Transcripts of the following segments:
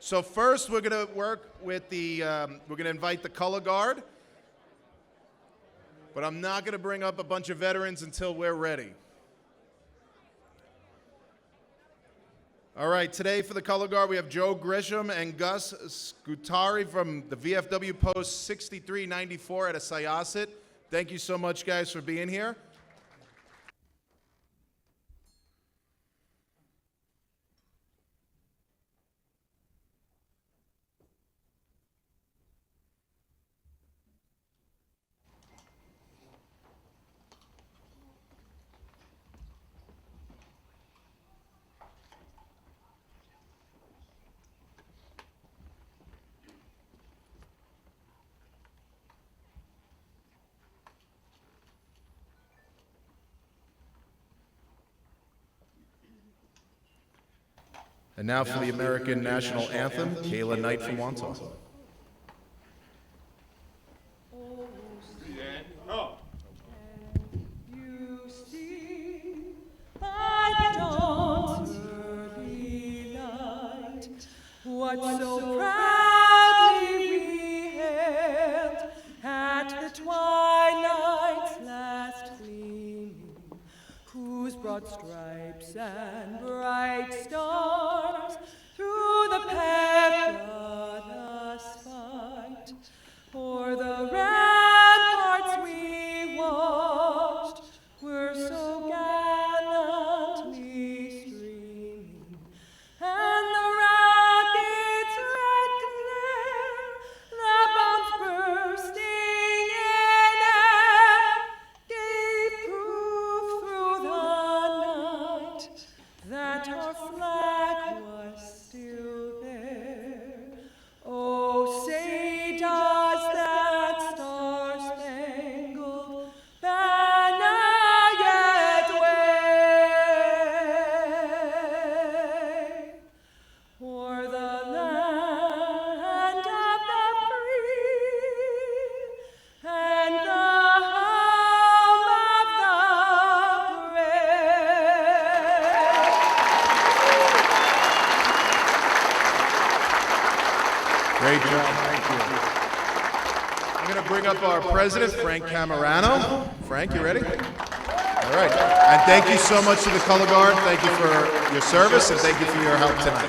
So first, we're going to work with we're going to invite the color guard, but I'm not going to bring up a bunch of veterans until we're ready. All right, today for the color guard, we have Joe Grisham and Gus Scutari from the VFW Post 6394 at Syosset. Thank you so much, guys, for being here. And now for the American National Anthem, Kayla Knight from Wantaw. You see, by the dawn's early light, what so proudly we hailed at the twilight's last gleaming, whose broad stripes and bright stars through the perilous fight o'er the ramparts we watched were so gallantly streaming, and the rocket's red glare, the bombs bursting in air, gave proof through the night that our flag was still there. Oh, say does that star-spangled banner yet wave o'er the land of the free and the home of the brave? Great job, thank you. I'm going to bring up our president, Frank Camerano. Frank, you ready? All right. And thank you so much to the color guard. Thank you for your service, and thank you for your help tonight.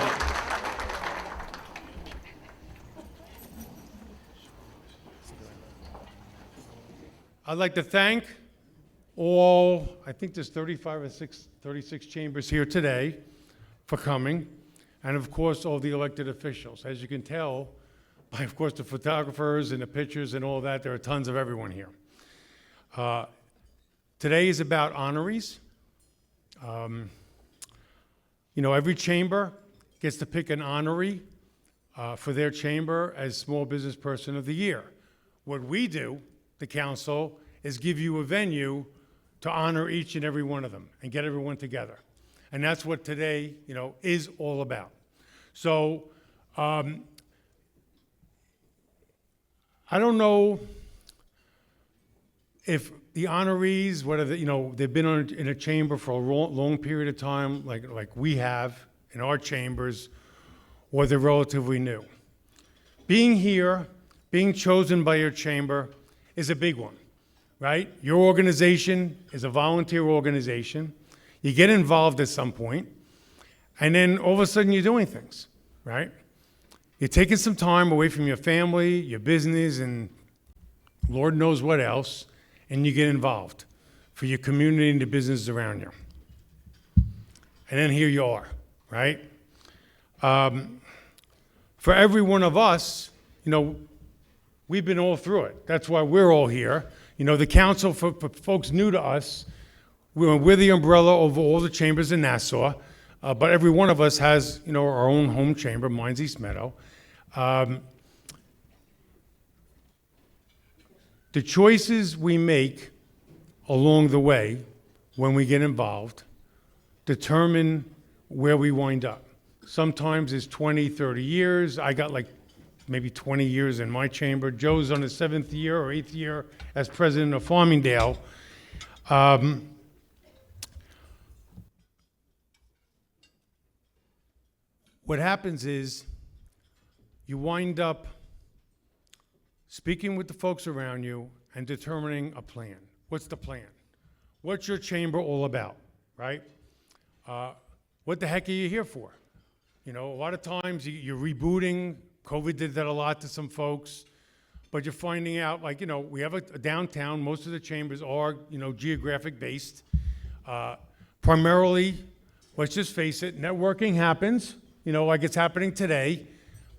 I'd like to thank all, I think there's 35 or 36 chambers here today for coming, and of course, all the elected officials. As you can tell by, of course, the photographers and the pictures and all that, there are tons of everyone here. Today is about honorees. You know, every chamber gets to pick an honoree for their chamber as Small Business Person of the Year. What we do, the council, is give you a venue to honor each and every one of them and get everyone together. And that's what today, you know, is all about. So, I don't know if the honorees, whether they, you know, they've been in a chamber for a long period of time, like we have in our chambers, or they're relatively new. Being here, being chosen by your chamber is a big one, right? Your organization is a volunteer organization. You get involved at some point, and then all of a sudden you're doing things, right? You're taking some time away from your family, your business, and Lord knows what else, and you get involved for your community and the businesses around you. And then here you are, right? For every one of us, you know, we've been all through it. That's why we're all here. You know, the council, for folks new to us, we're the umbrella over all the chambers in Nassau, but every one of us has, you know, our own home chamber. Mine's East Meadow. The choices we make along the way when we get involved determine where we wind up. Sometimes it's 20, 30 years. I got like maybe 20 years in my chamber. Joe's on his 7th year or 8th year as president of Farmingdale. What happens is you wind up speaking with the folks around you and determining a plan. What's the plan? What's your chamber all about, right? What the heck are you here for? You know, a lot of times you're rebooting. COVID did that a lot to some folks. But you're finding out, like, you know, we have a downtown. Most of the chambers are, you know, geographic based. Primarily, let's just face it, networking happens, you know, like it's happening today.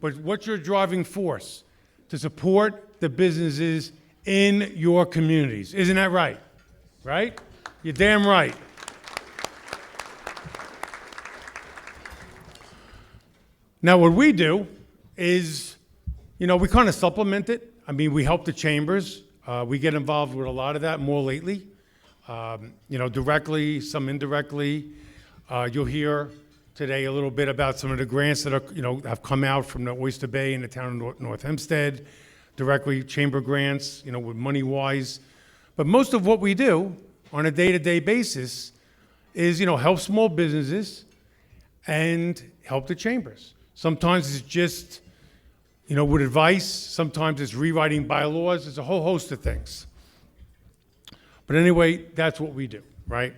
But what's your driving force? To support the businesses in your communities. Isn't that right? Right? You're damn right. Now, what we do is, you know, we kind of supplement it. I mean, we help the chambers. We get involved with a lot of that more lately. You know, directly, some indirectly. You'll hear today a little bit about some of the grants that are, you know, have come out from the Oyster Bay and the town of North Hempstead. Directly chamber grants, you know, with money-wise. But most of what we do on a day-to-day basis is, you know, help small businesses and help the chambers. Sometimes it's just, you know, with advice. Sometimes it's rewriting bylaws. There's a whole host of things. But anyway, that's what we do, right?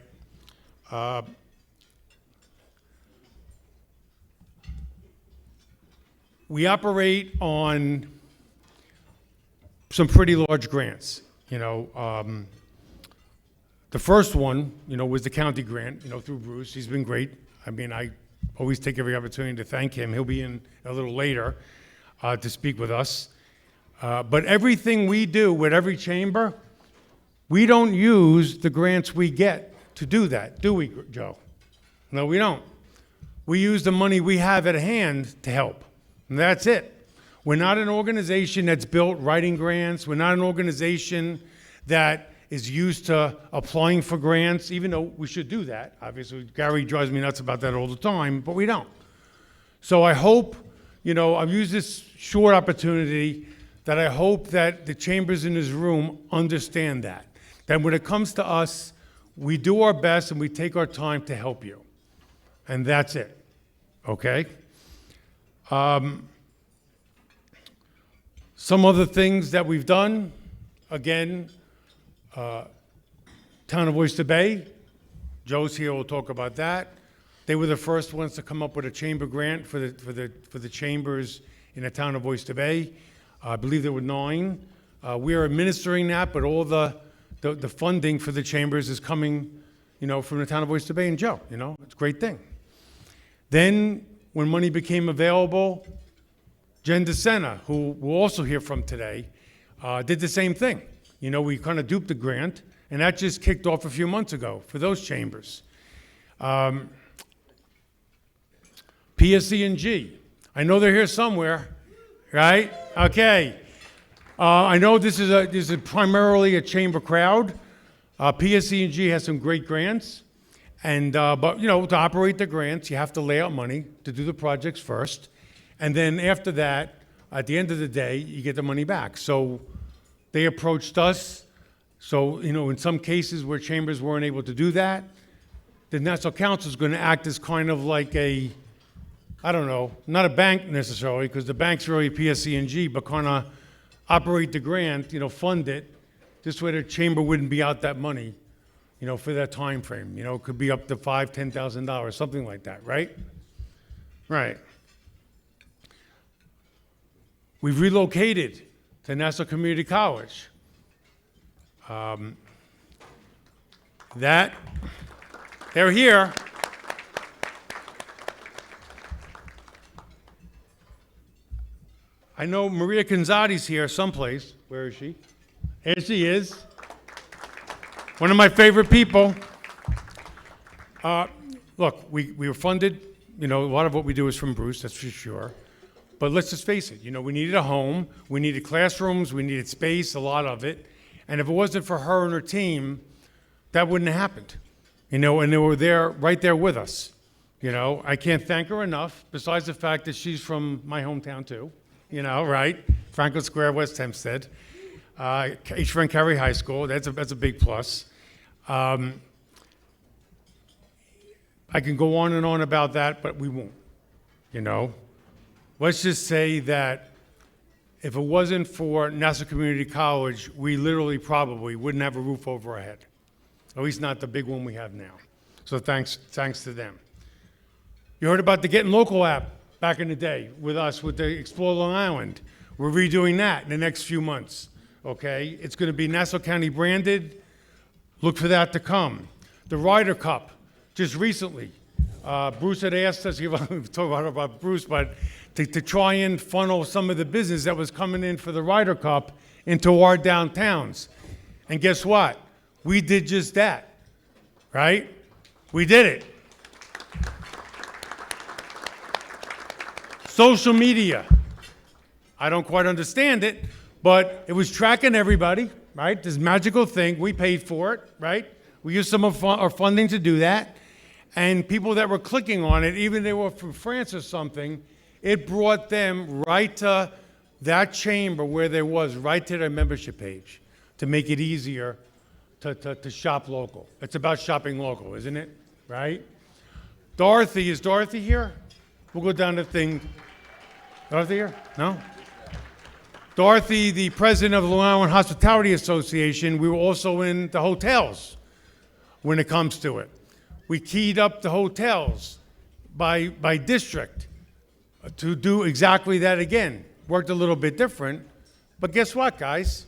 We operate on some pretty large grants. You know, the first one, you know, was the county grant, you know, through Bruce. He's been great. I mean, I always take every opportunity to thank him. He'll be in a little later to speak with us. But everything we do with every chamber, we don't use the grants we get to do that, do we, Joe? No, we don't. We use the money we have at hand to help, and that's it. We're not an organization that's built writing grants. We're not an organization that is used to applying for grants, even though we should do that. Obviously, Gary drives me nuts about that all the time, but we don't. So I hope, you know, I've used this short opportunity that I hope that the chambers in this room understand that. That when it comes to us, we do our best and we take our time to help you. And that's it, okay? Some other things that we've done, again, Town of Oyster Bay, Joe's here, we'll talk about that. They were the first ones to come up with a chamber grant for the chambers in the Town of Oyster Bay. I believe there were 9. We are administering that, but all the funding for the chambers is coming, you know, from the Town of Oyster Bay and Joe, you know, it's a great thing. Then, when money became available, Jen DeSena, who we'll also hear from today, did the same thing. You know, we kind of duped the grant, and that just kicked off a few months ago for those chambers. PSE&G, I know they're here somewhere, right? Okay. I know this is primarily a chamber crowd. PSE&G has some great grants, and but you know, to operate the grants, you have to lay out money to do the projects first. And then after that, at the end of the day, you get the money back. So they approached us. So, you know, in some cases where chambers weren't able to do that, the Nassau Council is going to act as kind of like a, I don't know, not a bank necessarily, because the bank's really PSE&G, but kind of operate the grant, you know, fund it. This way the chamber wouldn't be out that money, you know, for that time frame. You know, it could be up to $5,000, $10,000, something like that, right? Right. We've relocated to Nassau Community College. They're here. I know Maria Canzati's here someplace. Where is she? Here she is. One of my favorite people. Look, we were funded, you know, a lot of what we do is from Bruce, that's for sure. But let's just face it, you know, we needed a home, we needed classrooms, we needed space, a lot of it. And if it wasn't for her and her team, that wouldn't have happened. You know, and they were there, right there with us. You know, I can't thank her enough, besides the fact that she's from my hometown too. You know, right? Franklin Square, West Hempstead. H. Frank Carey High School, that's a big plus. I can go on and on about that, but we won't, you know. let's just say that if it wasn't for Nassau Community College, we literally probably wouldn't have a roof over our head. At least not the big one we have now. So thanks to them. You heard about the Getting Local app back in the day with us, with the Explore Long Island. We're redoing that in the next few months, okay? It's gonna be Nassau County branded. Look for that to come. The Ryder Cup, just recently. Bruce had asked us, we've talked about Bruce, but to try and funnel some of the business that was coming in for the Ryder Cup into our downtowns. And guess what? We did just that, right? We did it. Social media. I don't quite understand it, but it was tracking everybody, right? This magical thing. We paid for it, right? We used some of our funding to do that. And people that were clicking on it, even they were from France or something, it brought them right to that chamber where there was, right to their membership page to make it easier to shop local. It's about shopping local, isn't it? Right? Dorothy, is Dorothy here? We'll go down to thing. Dorothy here? No? Dorothy, the president of the Long Island Hospitality Association, we were also in the hotels when it comes to it. We keyed up the hotels by district to do exactly that again. Worked a little bit different, but guess what, guys?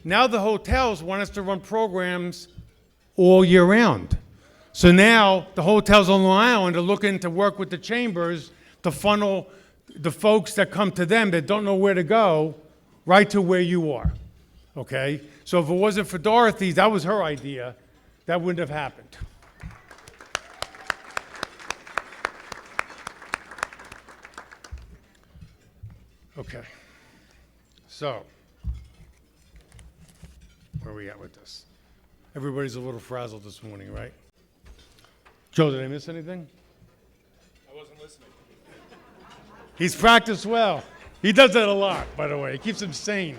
Now the hotels want us to run programs all year round. So now the hotels on Long Island are looking to work with the chambers to funnel the folks that come to them that don't know where to go right to where you are, okay? So if it wasn't for Dorothy, that was her idea, that wouldn't have happened. Okay, so where are we at with this? Everybody's a little frazzled this morning, right? Joe, did I miss anything? I wasn't listening. He's practiced well. He does that a lot, by the way. It keeps him sane.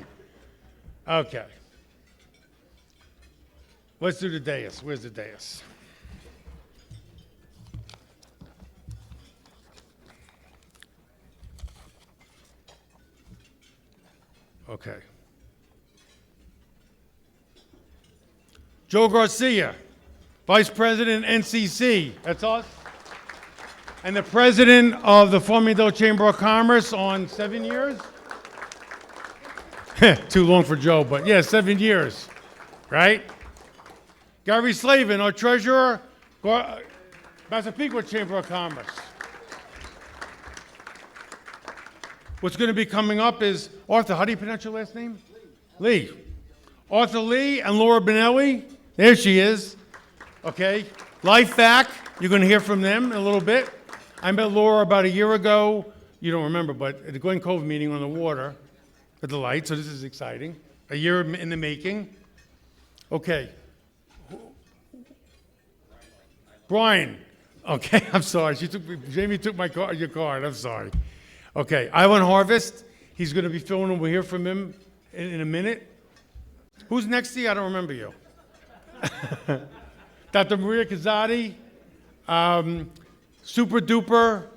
Okay. Let's do the dais. Where's the dais? Okay. Joe Garcia, Vice President, NCC. That's us. And the President of the Farmingdale Chamber of Commerce on 7 years? Too long for Joe, but yeah, 7 years, right? Gary Slavin, our Treasurer, Massapequa Chamber of Commerce. What's going to be coming up is Arthur, how do you pronounce your last name? Lee. Arthur Lee and Laura Benelli. There she is. Okay. Life Back. You're going to hear from them in a little bit. I met Laura about a year ago. You don't remember, but at the Glen Cove meeting on the water at the light. So this is exciting. A year in the making. Okay. Brian. Okay, I'm sorry. Jamie took your card. I'm sorry. Okay, Island Harvest. He's going to be filming. We'll hear from him in a minute. Who's next to you? I don't remember you. Dr. Maria Cazzati, Super Duper,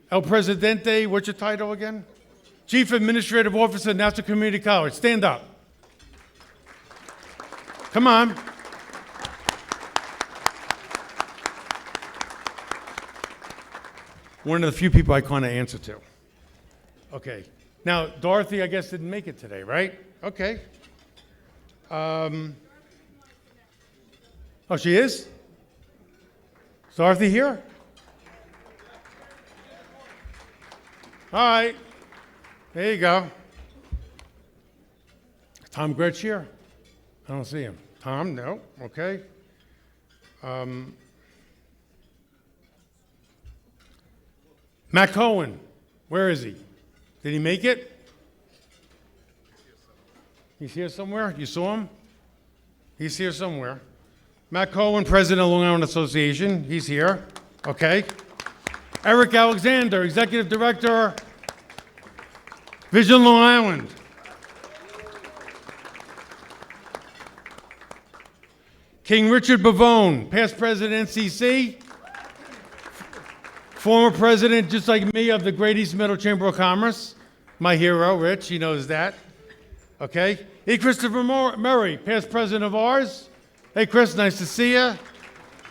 El Presidente. What's your title again? Chief Administrative Officer, Nassau Community College. Stand up. Come on. One of the few people I kind of answer to. Okay. Now, Dorothy, I guess, didn't make it today, right? Okay. Oh, she is? Is Dorothy here? All right. There you go. Tom Gretsch here? I don't see him. Tom, no. Okay. Matt Cohen, where is he? Did he make it? He's here somewhere? You saw him? He's here somewhere. Matt Cohen, President of Long Island Association. He's here. Okay. Eric Alexander, Executive Director, Vision Long Island. King Richard Bavone, past President, NCC. Former president, just like me, of the Great East Middle Chamber of Commerce. My hero, Rich, he knows that. Okay. E. Christopher Murray, past president of ours. Hey, Chris, nice to see you.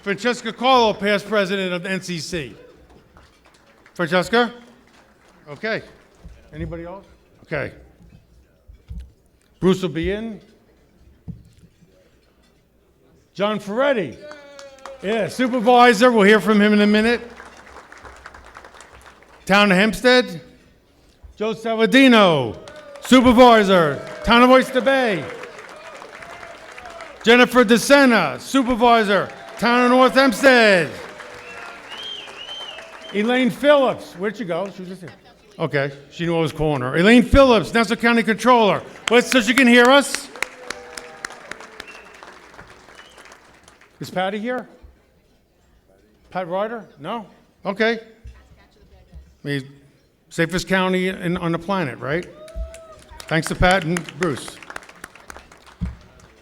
Francesca Carlo, past president of the NCC. Francesca? Okay. Anybody else? Okay. Bruce will be in. John Ferretti. Yeah, supervisor. We'll hear from him in a minute. Town of Hempstead. Joe Saladino, supervisor. Town of Oyster Bay. Jennifer DeSena, supervisor. Town of North Hempstead. Elaine Phillips. Where'd she go? She was just here. Okay, she knew I was calling her. Elaine Phillips, Nassau County Controller. Wait, so she can hear us? Is Patty here? Pat Ryder? No? Okay. Safest county on the planet, right? Thanks to Pat and Bruce.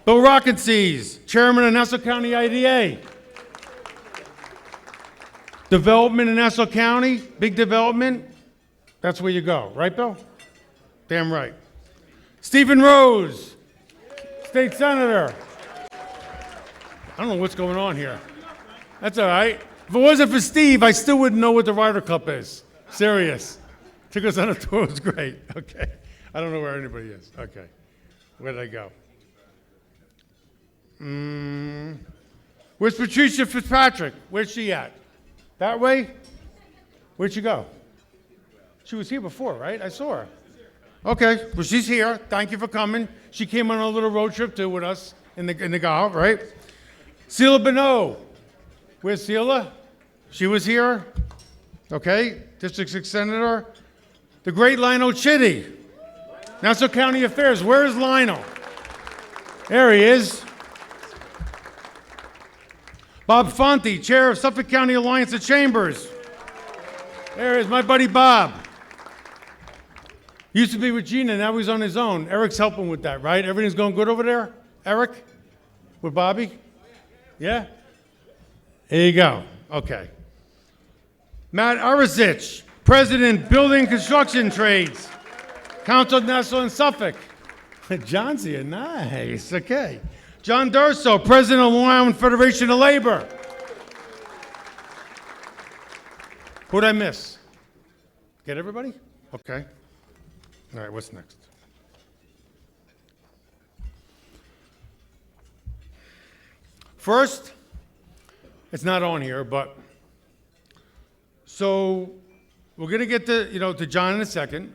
Bill Rockensees, chairman of Nassau County IDA. Development in Nassau County, big development. That's where you go, right, Bill? Damn right. Stephen Rose, state senator. I don't know what's going on here. That's all right. If it wasn't for Steve, I still wouldn't know what the Ryder Cup is. Serious. Took us on a tour. It was great. Okay. I don't know where anybody is. Okay. Where did I go? Where's Patricia Fitzpatrick? Where's she at? That way? Where'd she go? She was here before, right? I saw her. Okay. Well, she's here. Thank you for coming. She came on a little road trip too with us in the golf, right? Sheila Bonneau. Where's Sheila? She was here. Okay. District 6 Senator. The great Lionel Chitty. Nassau County Affairs. Where is Lionel? There he is. Bob Fonte, Chair of Suffolk County Alliance of Chambers. There is my buddy Bob. Used to be with Gina, now he's on his own. Eric's helping with that, right? Everything's going good over there? Eric? With Bobby? Yeah? There you go. Okay. Matt Arizich, President, Building Construction Trades. Council of Nassau and Suffolk. John's here. Nice. Okay. John Durso, President of Long Island Federation of Labor. Who'd I miss? Get everybody? Okay. All right, what's next? First, it's not on here, but so we're going to get to John in a second.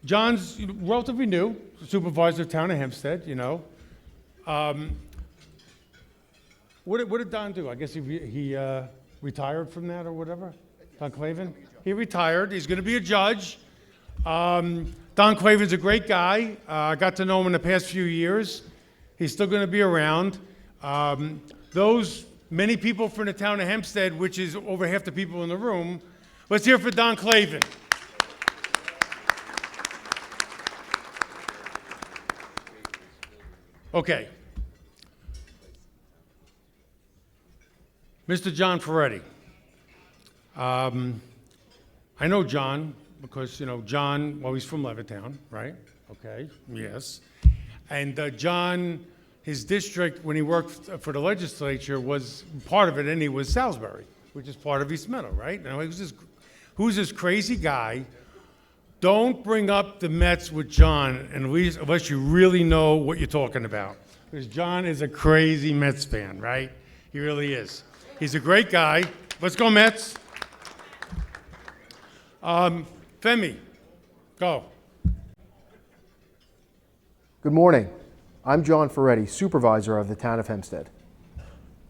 John's relatively new, supervisor of Town of Hempstead, What did Don do? I guess he retired from that or whatever? Don Clavin? He retired. He's going to be a judge. Don Clavin's a great guy. I got to know him in the past few years. He's still going to be around. Those many people from the Town of Hempstead, which is over half the people in the room, let's hear for Don Clavin. Okay. Mr. John Ferretti. I know John because, John, well, he's from Levittown, right? Okay, yes. And John, his district, when he worked for the legislature, was part of it, and he was Salisbury, which is part of East Meadow, right? Now, who's this crazy guy? Don't bring up the Mets with John unless you really know what you're talking about. Because John is a crazy Mets fan, right? He really is. He's a great guy. Let's go, Mets. Femi, go. Good morning. I'm John Ferretti, supervisor of the Town of Hempstead.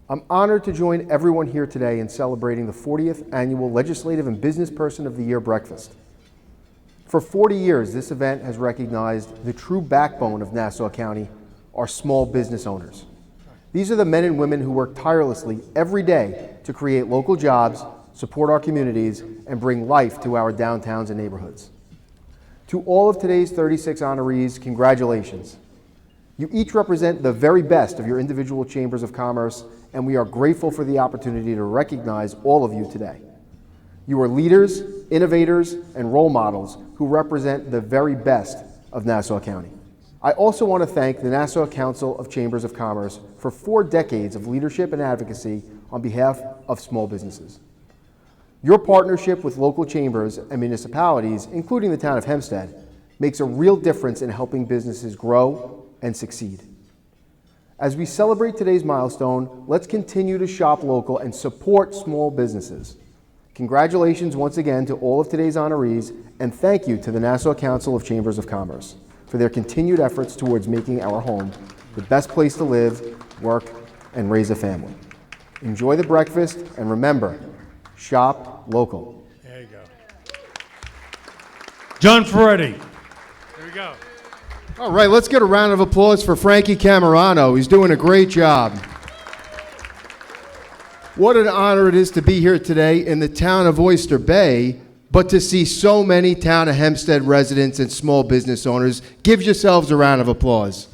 I'm honored to join everyone here today in celebrating the 40th annual Legislative and Business Person of the Year breakfast. For 40 years, this event has recognized the true backbone of Nassau County, our small business owners. These are the men and women who work tirelessly every day to create local jobs, support our communities, and bring life to our downtowns and neighborhoods. To all of today's 36 honorees, congratulations. You each represent the very best of your individual chambers of commerce, and we are grateful for the opportunity to recognize all of you today. You are leaders, innovators, and role models who represent the very best of Nassau County. I also want to thank the Nassau Council of Chambers of Commerce for 4 decades of leadership and advocacy on behalf of small businesses. Your partnership with local chambers and municipalities, including the town of Hempstead, makes a real difference in helping businesses grow and succeed. As we celebrate today's milestone, let's continue to shop local and support small businesses. Congratulations once again to all of today's honorees, and thank you to the Nassau Council of Chambers of Commerce for their continued efforts towards making our home the best place to live, work, and raise a family. Enjoy the breakfast, and remember, shop local. There you go. John Ferretti. There we go. All right, let's get a round of applause for Frankie Camerano. He's doing a great job. What an honor it is to be here today in the town of Oyster Bay, but to see so many town of Hempstead residents and small business owners. Give yourselves a round of applause.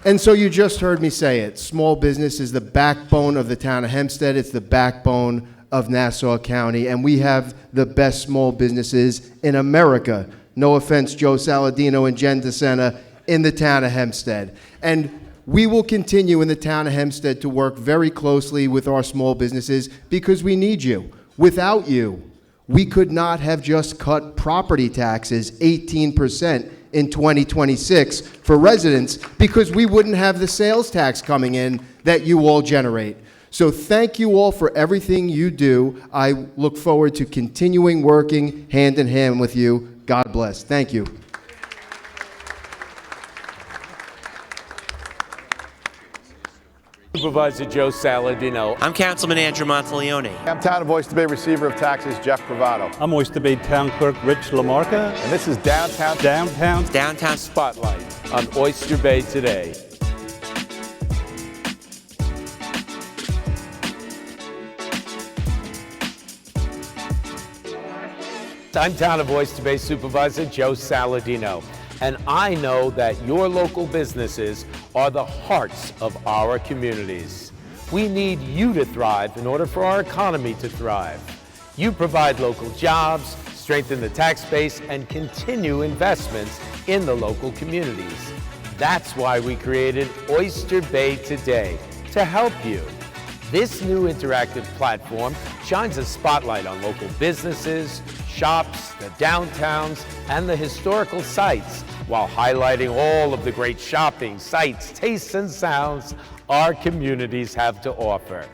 And so you just heard me say it. Small business is the backbone of the town of Hempstead. It's the backbone of Nassau County, and we have the best small businesses in America. No offense, Joe Saladino and Jen DeSena, in the town of Hempstead. And we will continue in the town of Hempstead to work very closely with our small businesses because we need you. Without you, we could not have just cut property taxes 18% in 2026 for residents because we wouldn't have the sales tax coming in that you all generate. So thank you all for everything you do. I look forward to continuing working hand in hand with you. God bless. Thank you. Supervisor Joe Saladino. I'm Councilman Andrew Monteleone. I'm Town of Oyster Bay Receiver of Taxes Jeff Bravado. I'm Oyster Bay Town Clerk Rich Lamarca. And this is Downtown Downtown Spotlight on Oyster Bay Today. I'm Town of Oyster Bay Supervisor Joe Saladino, and I know that your local businesses are the hearts of our communities. We need you to thrive in order for our economy to thrive. You provide local jobs, strengthen the tax base, and continue investments in the local communities. That's why we created Oyster Bay Today, to help you. This new interactive platform shines a spotlight on local businesses, shops, the downtowns, and the historical sites, while highlighting all of the great shopping, sights, tastes, and sounds our communities have to offer.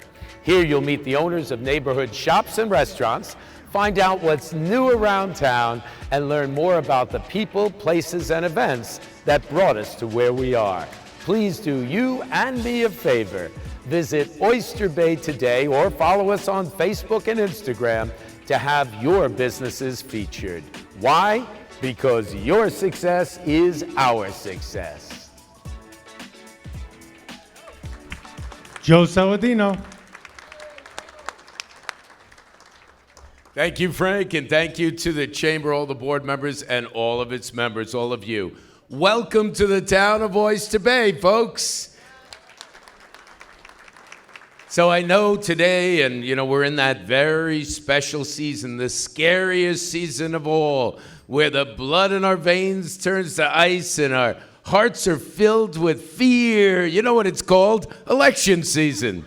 Here you'll meet the owners of neighborhood shops and restaurants, find out what's new around town, and learn more about the people, places, and events that brought us to where we are. Please do you and me a favor. Visit Oyster Bay today or follow us on Facebook and Instagram to have your businesses featured. Why? Because your success is our success. Joe Saladino. Thank you, Frank, and thank you to the Chamber, all the board members, and all of its members, all of you. Welcome to the town of Oyster Bay, folks. So I know today, and we're in that very special season, the scariest season of all, where the blood in our veins turns to ice and our hearts are filled with fear. You know what it's called? Election season.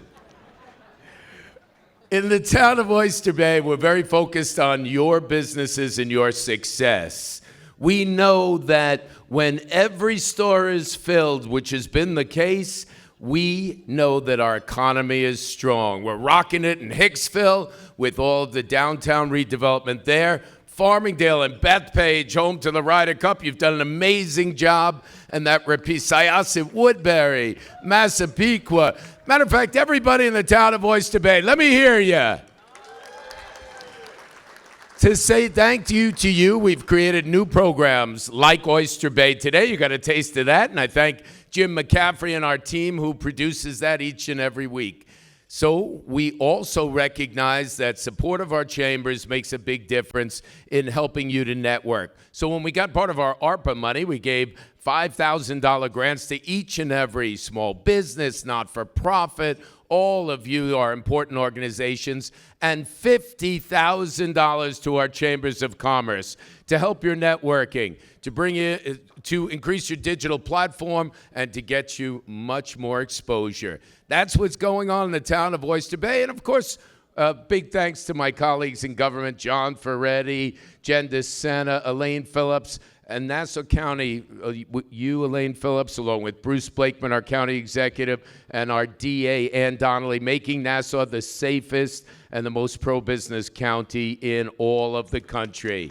In the town of Oyster Bay, we're very focused on your businesses and your success. We know that when every store is filled, which has been the case, we know that our economy is strong. We're rocking it in Hicksville with all of the downtown redevelopment there. Farmingdale and Bethpage, home to the Ryder Cup. You've done an amazing job. And that repeats. Syosset, Woodbury, Massapequa. Matter of fact, everybody in the town of Oyster Bay, let me hear you. To say thank you to you, we've created new programs like Oyster Bay Today. You got a taste of that. And I thank Jim McCaffrey and our team who produces that each and every week. So we also recognize that support of our chambers makes a big difference in helping you to network. So when we got part of our ARPA money, we gave $5,000 grants to each and every small business, not-for-profit. All of you are important organizations, and $50,000 to our chambers of commerce to help your networking, to bring you, to increase your digital platform, and to get you much more exposure. That's what's going on in the town of Oyster Bay, and of course, big thanks to my colleagues in government, John Ferretti, Jen DeSena, Elaine Phillips, and Nassau County, you, Elaine Phillips, along with Bruce Blakeman, our county executive, and our DA, Ann Donnelly, making Nassau the safest and the most pro-business county in all of the country.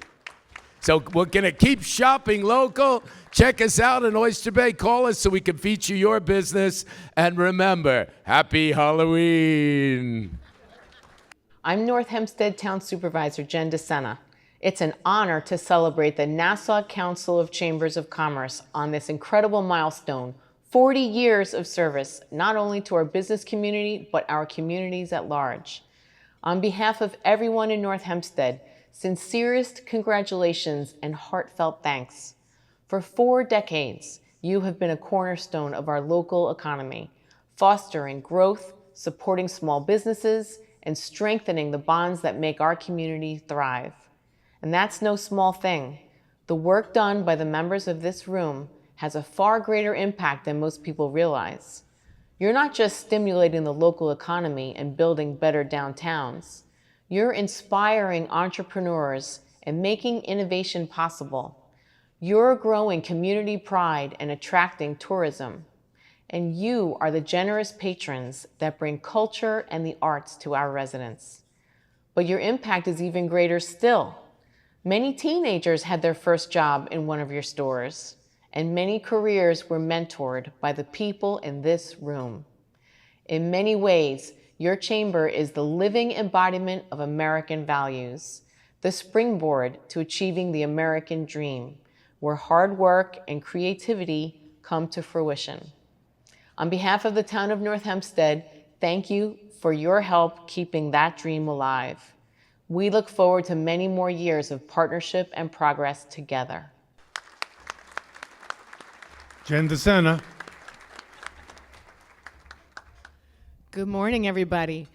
So we're going to keep shopping local. Check us out in Oyster Bay. Call us so we can feature your business. And remember, happy Halloween. I'm North Hempstead Town Supervisor Jen DeSena. It's an honor to celebrate the Nassau Council of Chambers of Commerce on this incredible milestone, 40 years of service, not only to our business community, but our communities at large. On behalf of everyone in North Hempstead, sincerest congratulations and heartfelt thanks. For 4 decades, you have been a cornerstone of our local economy, fostering growth, supporting small businesses, and strengthening the bonds that make our community thrive. And that's no small thing. The work done by the members of this room has a far greater impact than most people realize. You're not just stimulating the local economy and building better downtowns. You're inspiring entrepreneurs and making innovation possible. You're growing community pride and attracting tourism. And you are the generous patrons that bring culture and the arts to our residents. But your impact is even greater still. Many teenagers had their first job in one of your stores, and many careers were mentored by the people in this room. In many ways, your chamber is the living embodiment of American values, the springboard to achieving the American dream, where hard work and creativity come to fruition. On behalf of the town of North Hempstead, thank you for your help keeping that dream alive. We look forward to many more years of partnership and progress together. Jen DeSena. Good morning, everybody.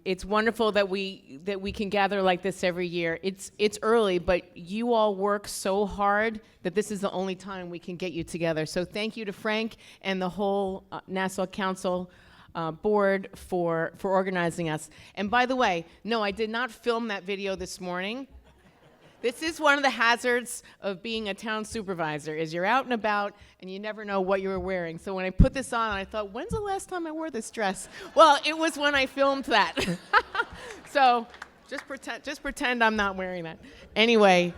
It's wonderful that we can gather like this every year. It's early, but you all work so hard that this is the only time we can get you together. So thank you to Frank and the whole Nassau Council board for organizing us. And by the way, no, I did not film that video this morning. This is one of the hazards of being a town supervisor, is you're out and about and you never know what you're wearing. So when I put this on, I thought, when's the last time I wore this dress? Well, it was when I filmed that. So just pretend I'm not wearing that. Anyway,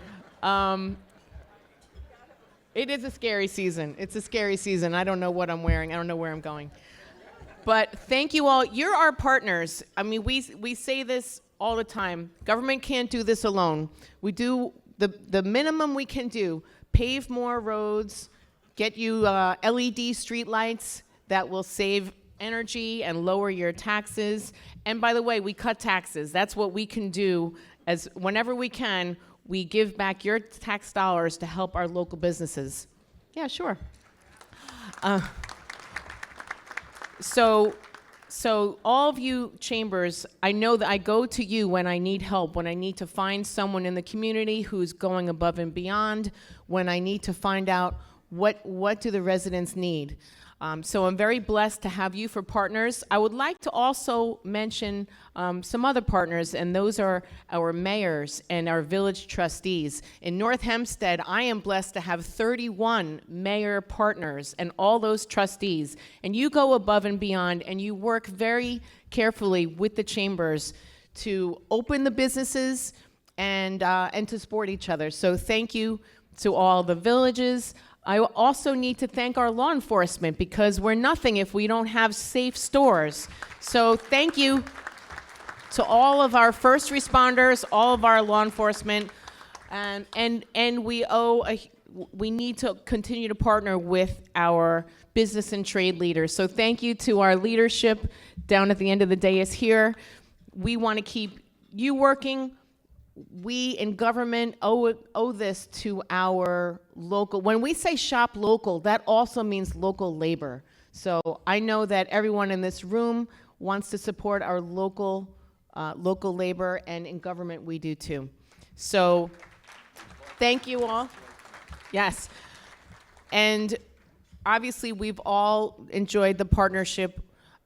it is a scary season. It's a scary season. I don't know what I'm wearing. I don't know where I'm going. But thank you all. You're our partners. I mean, we say this all the time. Government can't do this alone. We do the minimum we can do. Pave more roads, get you LED street lights that will save energy and lower your taxes. And by the way, we cut taxes. That's what we can do. As whenever we can, we give back your tax dollars to help our local businesses. Yeah, sure. So all of you chambers, I know that I go to you when I need help, when I need to find someone in the community who's going above and beyond, when I need to find out what do the residents need. So I'm very blessed to have you for partners. I would like to also mention some other partners, and those are our mayors and our village trustees. In North Hempstead, I am blessed to have 31 mayor partners and all those trustees. And you go above and beyond, and you work very carefully with the chambers to open the businesses and to support each other. So thank you to all the villages. I also need to thank our law enforcement, because we're nothing if we don't have safe stores. So thank you to all of our first responders, all of our law enforcement, and we need to continue to partner with our business and trade leaders. So thank you to our leadership down at the end of the dais here. We want to keep you working we in government owe this to our local. When we say shop local, that also means local labor. So I know that everyone in this room wants to support our local labor, and in government we do too. So thank you all. Yes. And obviously we've all enjoyed the partnership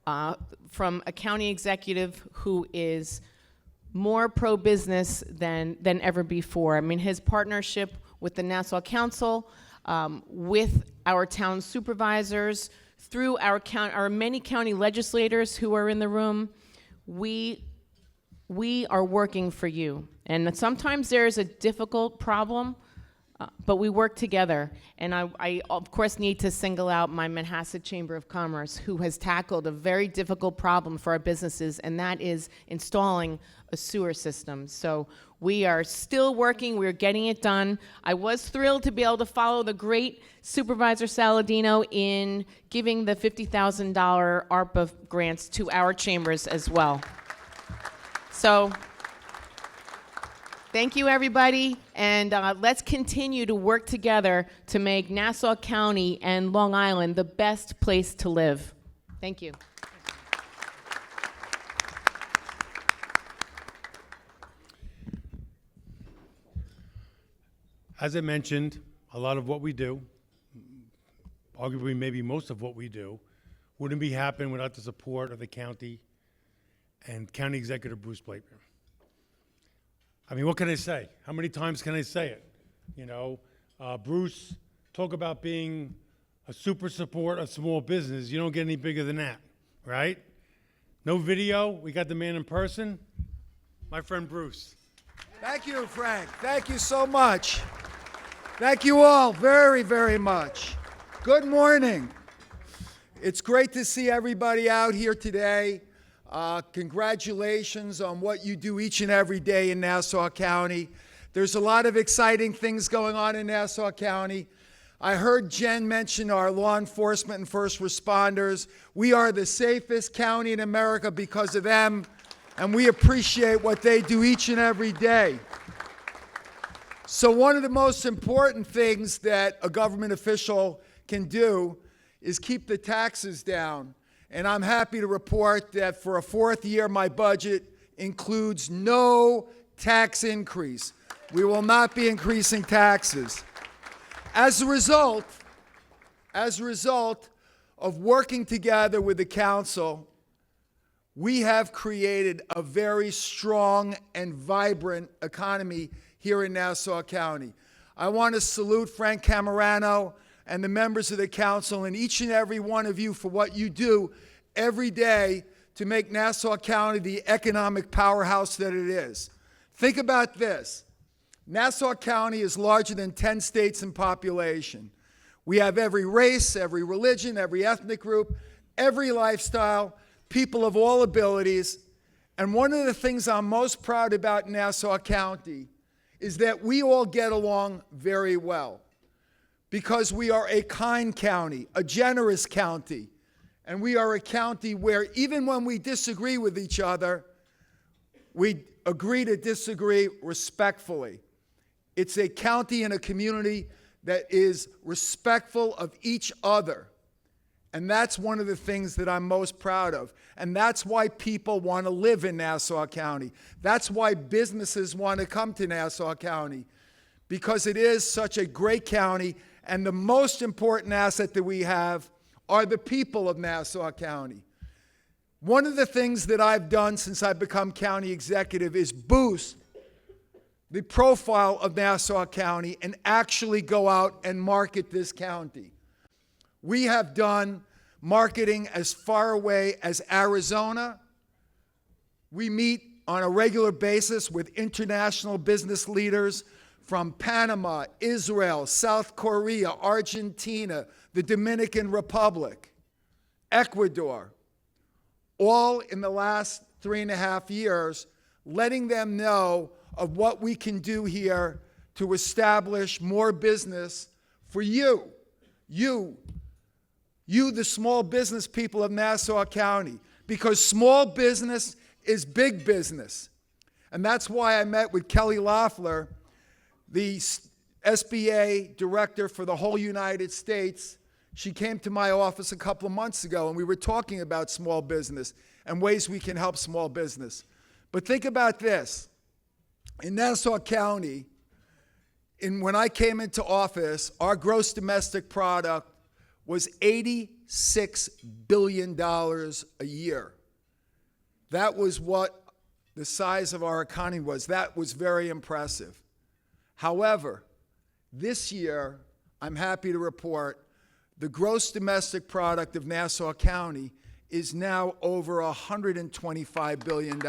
from a county executive who is more pro-business than ever before. I mean, his partnership with the Nassau Council, with our town supervisors, through our many county legislators who are in the room, we are working for you. And sometimes there's a difficult problem, but we work together. And I, of course, need to single out my Manhasset Chamber of Commerce, who has tackled a very difficult problem for our businesses, and that is installing a sewer system. So we are still working. We're getting it done. I was thrilled to be able to follow the great Supervisor Saladino in giving the $50,000 ARPA grants to our chambers as well. So thank you, everybody, and let's continue to work together to make Nassau County and Long Island the best place to live. Thank you. As I mentioned, a lot of what we do, arguably maybe most of what we do, wouldn't be happening without the support of the county and County Executive Bruce Blaper. I mean, what can I say? How many times can I say it? You know, Bruce, talk about being a super support of small business. You don't get any bigger than that, right? No video, we got the man in person, my friend Bruce. Thank you, Frank. Thank you so much. Thank you all very, very much. Good morning. It's great to see everybody out here today. Congratulations on what you do each and every day in Nassau County. There's a lot of exciting things going on in Nassau County. I heard Jen mention our law enforcement and first responders. We are the safest county in America because of them, and we appreciate what they do each and every day. So one of the most important things that a government official can do is keep the taxes down. And I'm happy to report that for a fourth year, my budget includes no tax increase. We will not be increasing taxes. As a result of working together with the council, we have created a very strong and vibrant economy here in Nassau County. I want to salute Frank Camerano and the members of the council and each and every one of you for what you do every day to make Nassau County the economic powerhouse that it is. Think about this. Nassau County is larger than 10 states in population. We have every race, every religion, every ethnic group, every lifestyle, people of all abilities. And one of the things I'm most proud about Nassau County is that we all get along very well because we are a kind county, a generous county, and we are a county where even when we disagree with each other, we agree to disagree respectfully. It's a county and a community that is respectful of each other. And that's one of the things that I'm most proud of. And that's why people want to live in Nassau County. That's why businesses want to come to Nassau County, because it is such a great county. And the most important asset that we have are the people of Nassau County. One of the things that I've done since I've become county executive is boost the profile of Nassau County and actually go out and market this county. We have done marketing as far away as Arizona. We meet on a regular basis with international business leaders from Panama, Israel, South Korea, Argentina, the Dominican Republic, Ecuador, all in the last 3.5 years, letting them know of what we can do here to establish more business for you, the small business people of Nassau County, because small business is big business. And that's why I met with Kelly Loeffler, the SBA director for the whole United States. She came to my office a couple of months ago, and we were talking about small business and ways we can help small business. But think about this. In Nassau County, when I came into office, our gross domestic product was $86 billion a year. That was what the size of our economy was. That was very impressive. However, this year, I'm happy to report, the gross domestic product of Nassau County is now over $125 billion.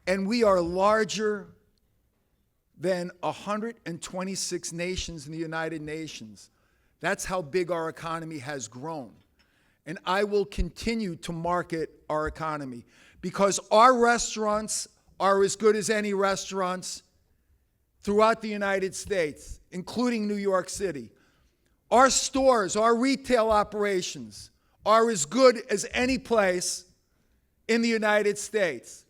And we are larger than 126 nations in the United Nations. That's how big our economy has grown. And I will continue to market our economy because our restaurants are as good as any restaurants throughout the United States, including New York City. Our stores, our retail operations are as good as any place in the United States.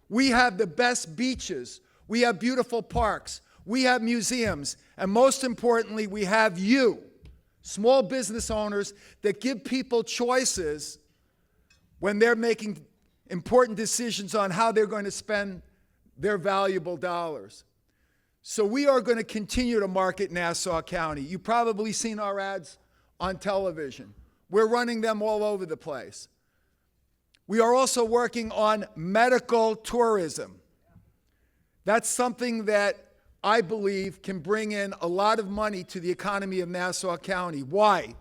We have the best beaches. We have beautiful parks. We have museums. And most importantly, we have you, small business owners, that give people choices when they're making important decisions on how they're going to spend their valuable dollars. So we are going to continue to market Nassau County. You've probably seen our ads on television. We're running them all over the place. We are also working on medical tourism. That's something that I believe can bring in a lot of money to the economy of Nassau County. Why?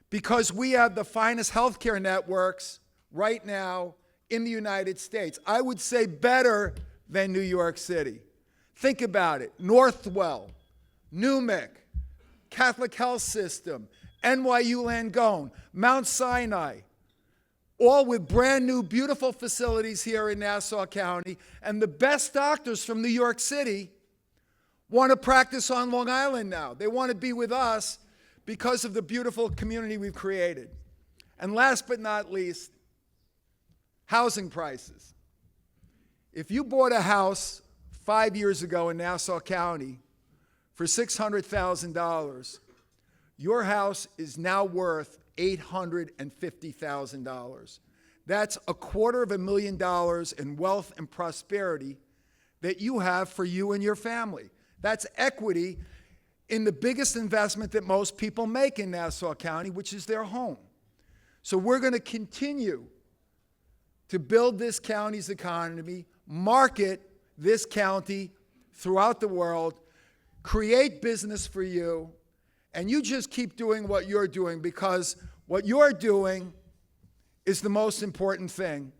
Because we have the finest healthcare networks right now in the United States. I would say better than New York City. Think about it. Northwell, NUMIC, Catholic Health System, NYU Langone, Mount Sinai, all with brand new, beautiful facilities here in Nassau County. And the best doctors from New York City want to practice on Long Island now. They want to be with us because of the beautiful community we've created. And last but not least, housing prices. If you bought a house 5 years ago in Nassau County for $600,000, your house is now worth $850,000. That's $250,000 in wealth and prosperity that you have for you and your family. That's equity in the biggest investment that most people make in Nassau County, which is their home. So we're going to continue to build this county's economy, market this county throughout the world, create business for you, and you just keep doing what you're doing, because what you're doing is the most important thing,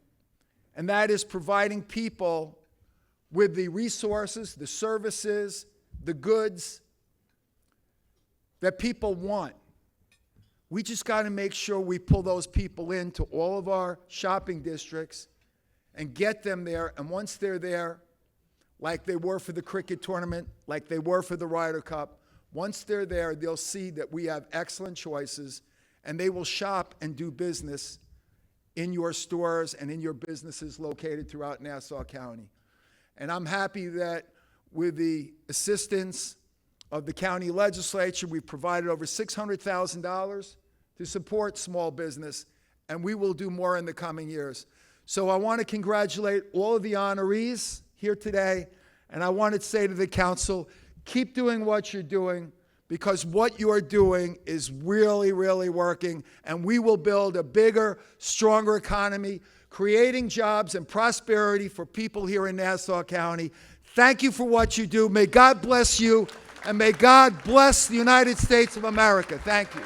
and that is providing people with the resources, the services, the goods that people want. We just got to make sure we pull those people into all of our shopping districts and get them there. And once they're there, like they were for the cricket tournament, like they were for the Ryder Cup, once they're there, they'll see that we have excellent choices, and they will shop and do business in your stores and in your businesses located throughout Nassau County. And I'm happy that with the assistance of the county legislature, we've provided over $600,000 to support small business, and we will do more in the coming years. So I want to congratulate all of the honorees here today, and I want to say to the council, keep doing what you're doing, because what you're doing is really, really working, and we will build a bigger, stronger economy, creating jobs and prosperity for people here in Nassau County. Thank you for what you do. May God bless you, and may God bless the United States of America. Thank you.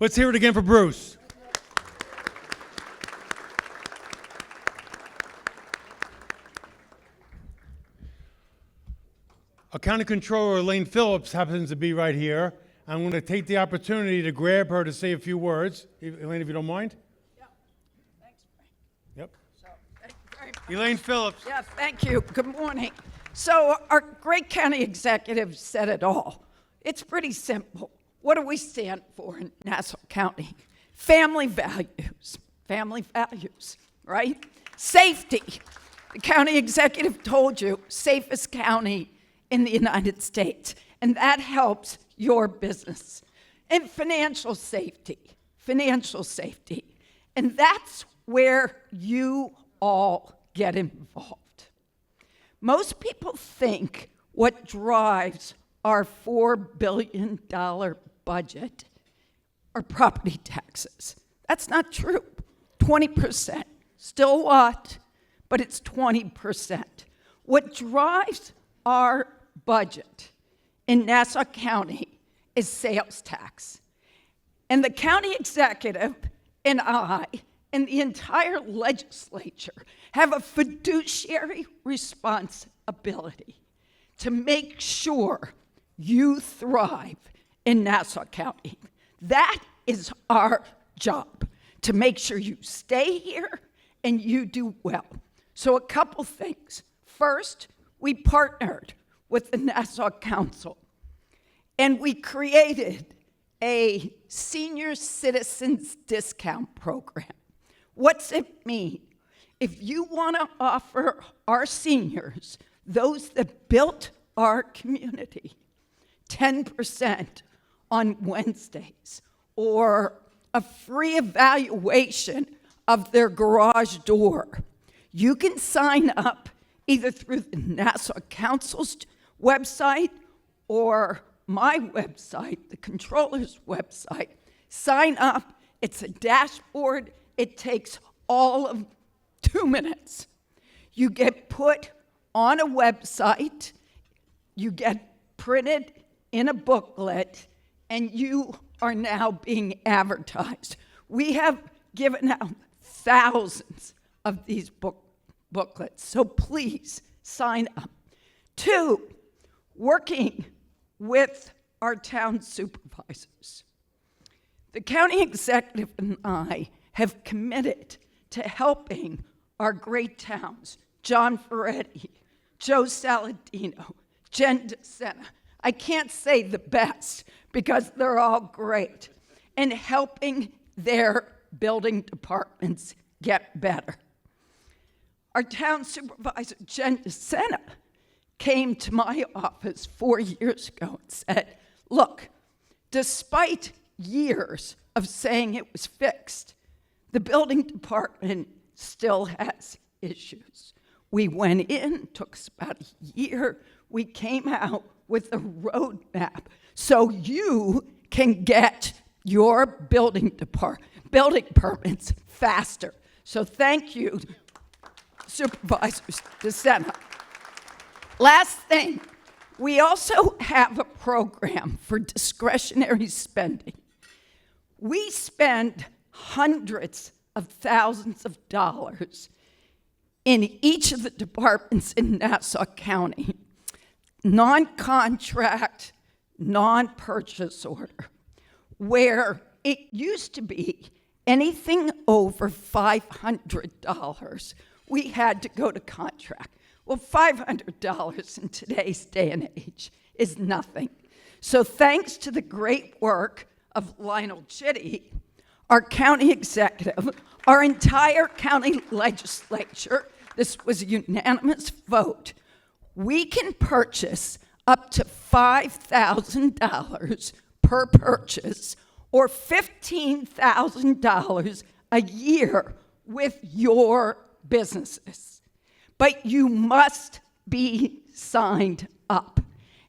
Let's hear it again for Bruce. Our County Controller, Elaine Phillips, happens to be right here. I'm going to take the opportunity to grab her to say a few words. Elaine, if you don't mind. Yeah. Thanks, Frank. Yep. So, thank you very much. Elaine Phillips. Yeah, thank you. Good morning. So our great county executive said it all. It's pretty simple. What do we stand for in Nassau County? Family values, right? Safety. The county executive told you, safest county in the United States, and that helps your business. And financial safety, and that's where you all get involved. Most people think what drives our $4 billion budget are property taxes. That's not true. 20%. Still a lot, but it's 20%. What drives our budget in Nassau County is sales tax. And the county executive and I and the entire legislature have a fiduciary responsibility to make sure you thrive in Nassau County. That is our job, to make sure you stay here and you do well. So a couple things. First, we partnered with the Nassau Council, and we created a senior citizens discount program. What's it mean? If you want to offer our seniors, those that built our community, 10% on Wednesdays, or a free evaluation of their garage door, you can sign up either through the Nassau Council's website or my website, the controller's website. Sign up. It's a dashboard. It takes all of 2 minutes. You get put on a website, you get printed in a booklet, and you are now being advertised. We have given out thousands of these booklets, so please sign up. 2, working with our town supervisors. The county executive and I have committed to helping our great towns, John Ferretti, Joe Saladino, Jen DeSena. I can't say the best because they're all great, and helping their building departments get better. Our town supervisor, Jen DeSena, came to my office 4 years ago and said, look, despite years of saying it was fixed, the building department still has issues. We went in, took us about a year, we came out with a roadmap so you can get your building permits faster. So thank you, Supervisors DeSena. Last thing, we also have a program for discretionary spending. We spend hundreds of thousands of dollars in each of the departments in Nassau County, non-contract, non-purchase order, where it used to be anything over $500, we had to go to contract. Well, $500 in today's day and age is nothing. So thanks to the great work of Lionel Chitty, our county executive, our entire county legislature, this was a unanimous vote, we can purchase up to $5,000 per purchase or $15,000 a year with your businesses. But you must be signed up.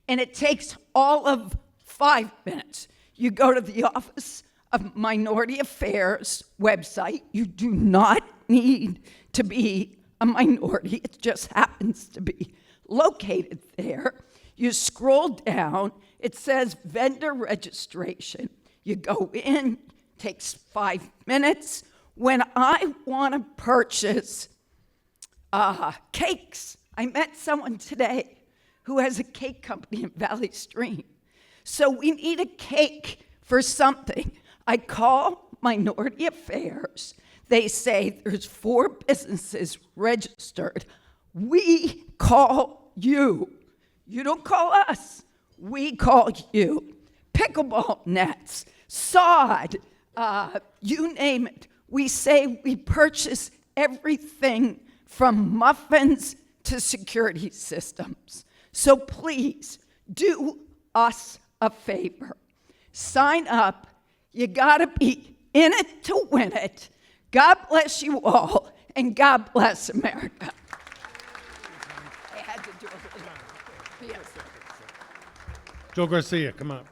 And it takes all of 5 minutes. You go to the Office of Minority Affairs website. You do not need to be a minority. It just happens to be located there. You scroll down. It says vendor registration. You go in. Takes 5 minutes. When I want to purchase cakes. I met someone today who has a cake company in Valley Stream. So we need a cake for something. I call Minority Affairs. They say there's 4 businesses registered. We call you. You don't call us. We call you. Pickleball nets, sod, you name it. We say we purchase everything from muffins to security systems. So please do us a favor. Sign up. You gotta be in it to win it. God bless you all, and God bless America. I had to do a little. Yes. Joe Garcia, come on.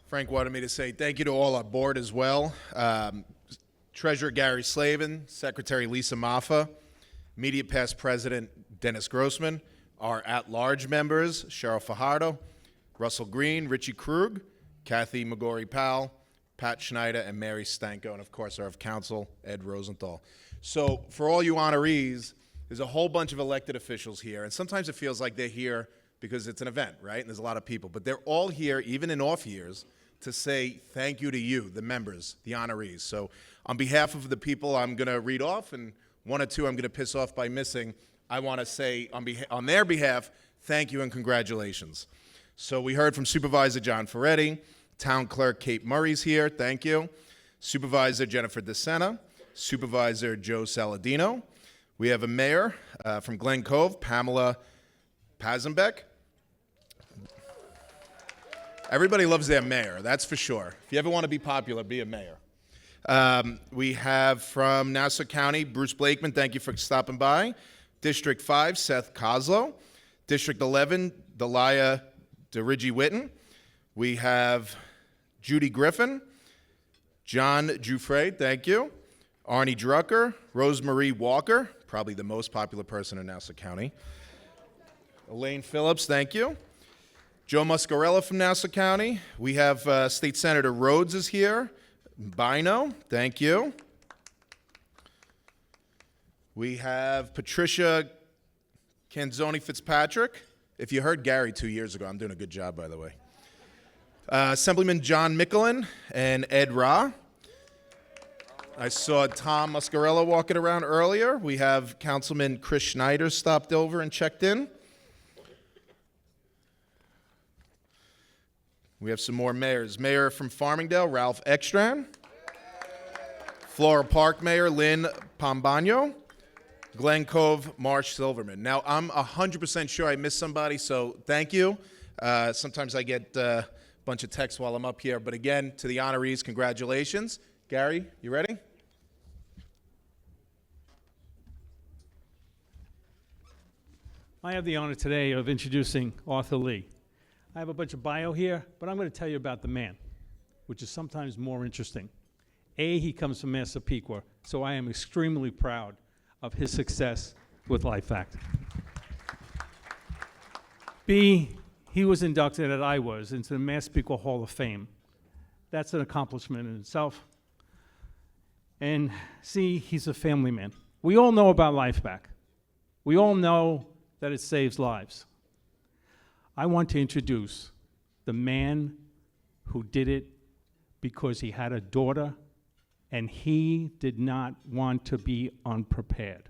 Frank wanted me to say thank you to all our board as well. Treasurer Gary Slavin, Secretary Lisa Maffa, Immediate Past President Dennis Grossman, our at-large members, Cheryl Fajardo, Russell Green, Richie Krug, Kathy McGorry-Powell, Pat Schneider, and Mary Stanko, and of course our council, Ed Rosenthal. So for all you honorees, there's a whole bunch of elected officials here, and sometimes it feels like they're here because it's an event, right? And there's a lot of people, but they're all here, even in off years, to say thank you to you, the members, the honorees. So on behalf of the people I'm going to read off, and one or two I'm going to piss off by missing, I want to say on their behalf, thank you and congratulations. So we heard from Supervisor John Ferretti, Town Clerk Kate Murray's here, thank you. Supervisor Jennifer DeSena, Supervisor Joe Saladino. We have a mayor from Glen Cove, Pamela Pazembeck. Everybody loves their mayor, that's for sure. If you ever want to be popular, be a mayor. We have from Nassau County, Bruce Blakeman, thank you for stopping by. District 5, Seth Kozlow. District 11, Delia DeRigi-Witten. We have Judy Griffin. John Jufre, thank you. Arnie Drucker. Rosemarie Walker, probably the most popular person in Nassau County. Elaine Phillips, thank you. Joe Muscarella from Nassau County. We have State Senator Rhodes is here. Bino, thank you. We have Patricia Canzoni Fitzpatrick. If you heard Gary 2 years ago, I'm doing a good job, by the way. Assemblyman John Mickelin and Ed Ra. I saw Tom Muscarella walking around earlier. We have Councilman Chris Schneider stopped over and checked in. We have some more mayors. Mayor from Farmingdale, Ralph Ekstrand. Floral Park Mayor, Lynn Pombano. Glen Cove, Marsh Silverman. Now, I'm 100% sure I missed somebody, so thank you. Sometimes I get a bunch of texts while I'm up here, but again, to the honorees, congratulations. Gary, you ready? I have the honor today of introducing Arthur Lee. I have a bunch of bio here, but I'm going to tell you about the man, which is sometimes more interesting. A, he comes from Massapequa, so I am extremely proud of his success with Life Act. B, he was inducted, as I was, into the Massapequa Hall of Fame. That's an accomplishment in itself. And C, he's a family man. We all know about Life Back. We all know that it saves lives. I want to introduce the man who did it because he had a daughter and he did not want to be unprepared.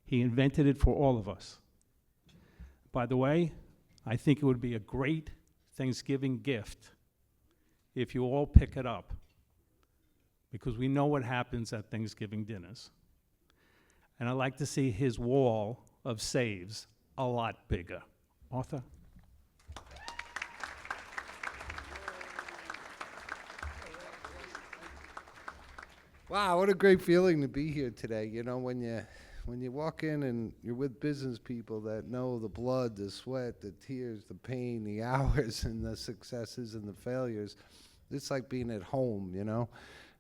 He invented it for all of us. By the way, I think it would be a great Thanksgiving gift if you all pick it up, because we know what happens at Thanksgiving dinners. And I'd like to see his wall of saves a lot bigger. Arthur? Wow, what a great feeling to be here today. You know, when you walk in and you're with business people that know the blood, the sweat, the tears, the pain, the hours, and the successes and the failures, it's like being at home, you know.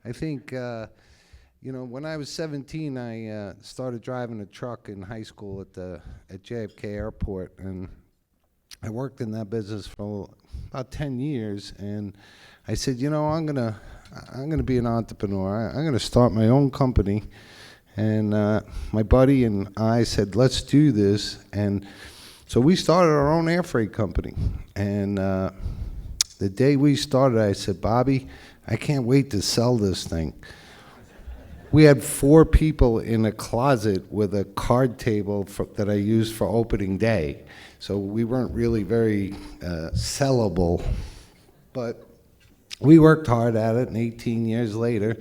I think, you know, when I was 17, I started driving a truck in high school at JFK Airport, and I worked in that business for about 10 years, and I said, you know, I'm gonna be an entrepreneur. I'm gonna start my own company. And my buddy and I said, let's do this. And so we started our own air freight company. And the day we started, I said, Bobby, I can't wait to sell this thing. We had 4 people in a closet with a card table that I used for opening day. So we weren't really very sellable, but we worked hard at it, and 18 years later,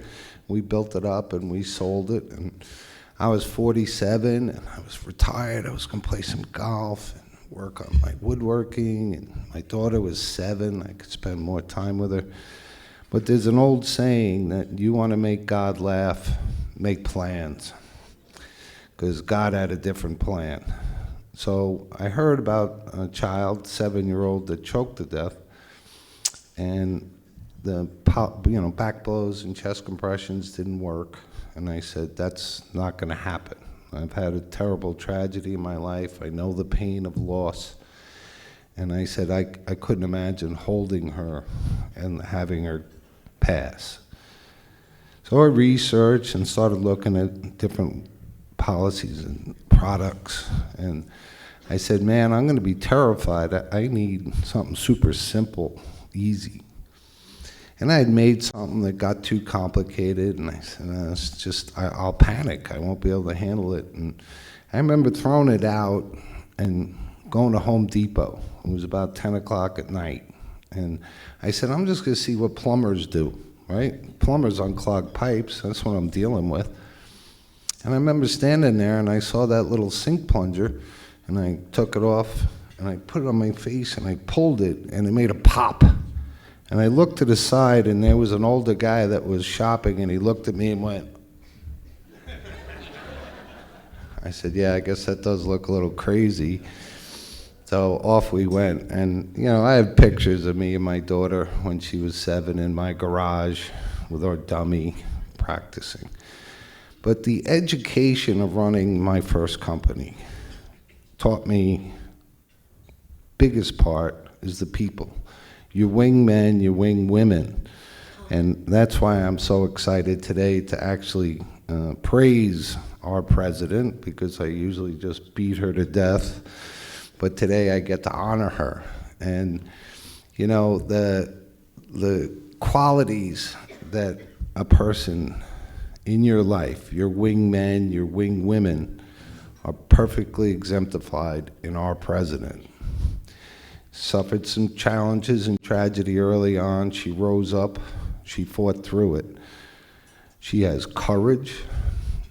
we built it up and we sold it. And I was 47, and I was retired. I was going to play some golf and work on my woodworking, and my daughter was 7. I could spend more time with her. But there's an old saying that you want to make God laugh, make plans, because God had a different plan. So I heard about a child, 7-year-old, that choked to death, and the back blows and chest compressions didn't work. And I said, that's not going to happen. I've had a terrible tragedy in my life. I know the pain of loss. And I said, I couldn't imagine holding her and having her pass. So I researched and started looking at different policies and products. And I said, man, I'm going to be terrified. I need something super simple, easy. And I had made something that got too complicated, and I said, it's just, I'll panic. I won't be able to handle it. And I remember throwing it out and going to Home Depot. It was about 10 o'clock at night. And I said, I'm just going to see what plumbers do, right? Plumbers unclog pipes. That's what I'm dealing with. And I remember standing there, and I saw that little sink plunger, and I took it off, and I put it on my face, and I pulled it, and it made a pop. And I looked to the side, and there was an older guy that was shopping, and he looked at me and went. I said, yeah, I guess that does look a little crazy. So off we went. And, I have pictures of me and my daughter when she was 7 in my garage with our dummy practicing. But the education of running my first company taught me, biggest part is the people. You wing men, you wing women. And that's why I'm so excited today to actually praise our president, because I usually just beat her to death. But today I get to honor her. And, the qualities that a person in your life, your wing men, your wing women, are perfectly exemplified in our president. Suffered some challenges and tragedy early on. She rose up. She fought through it. She has courage.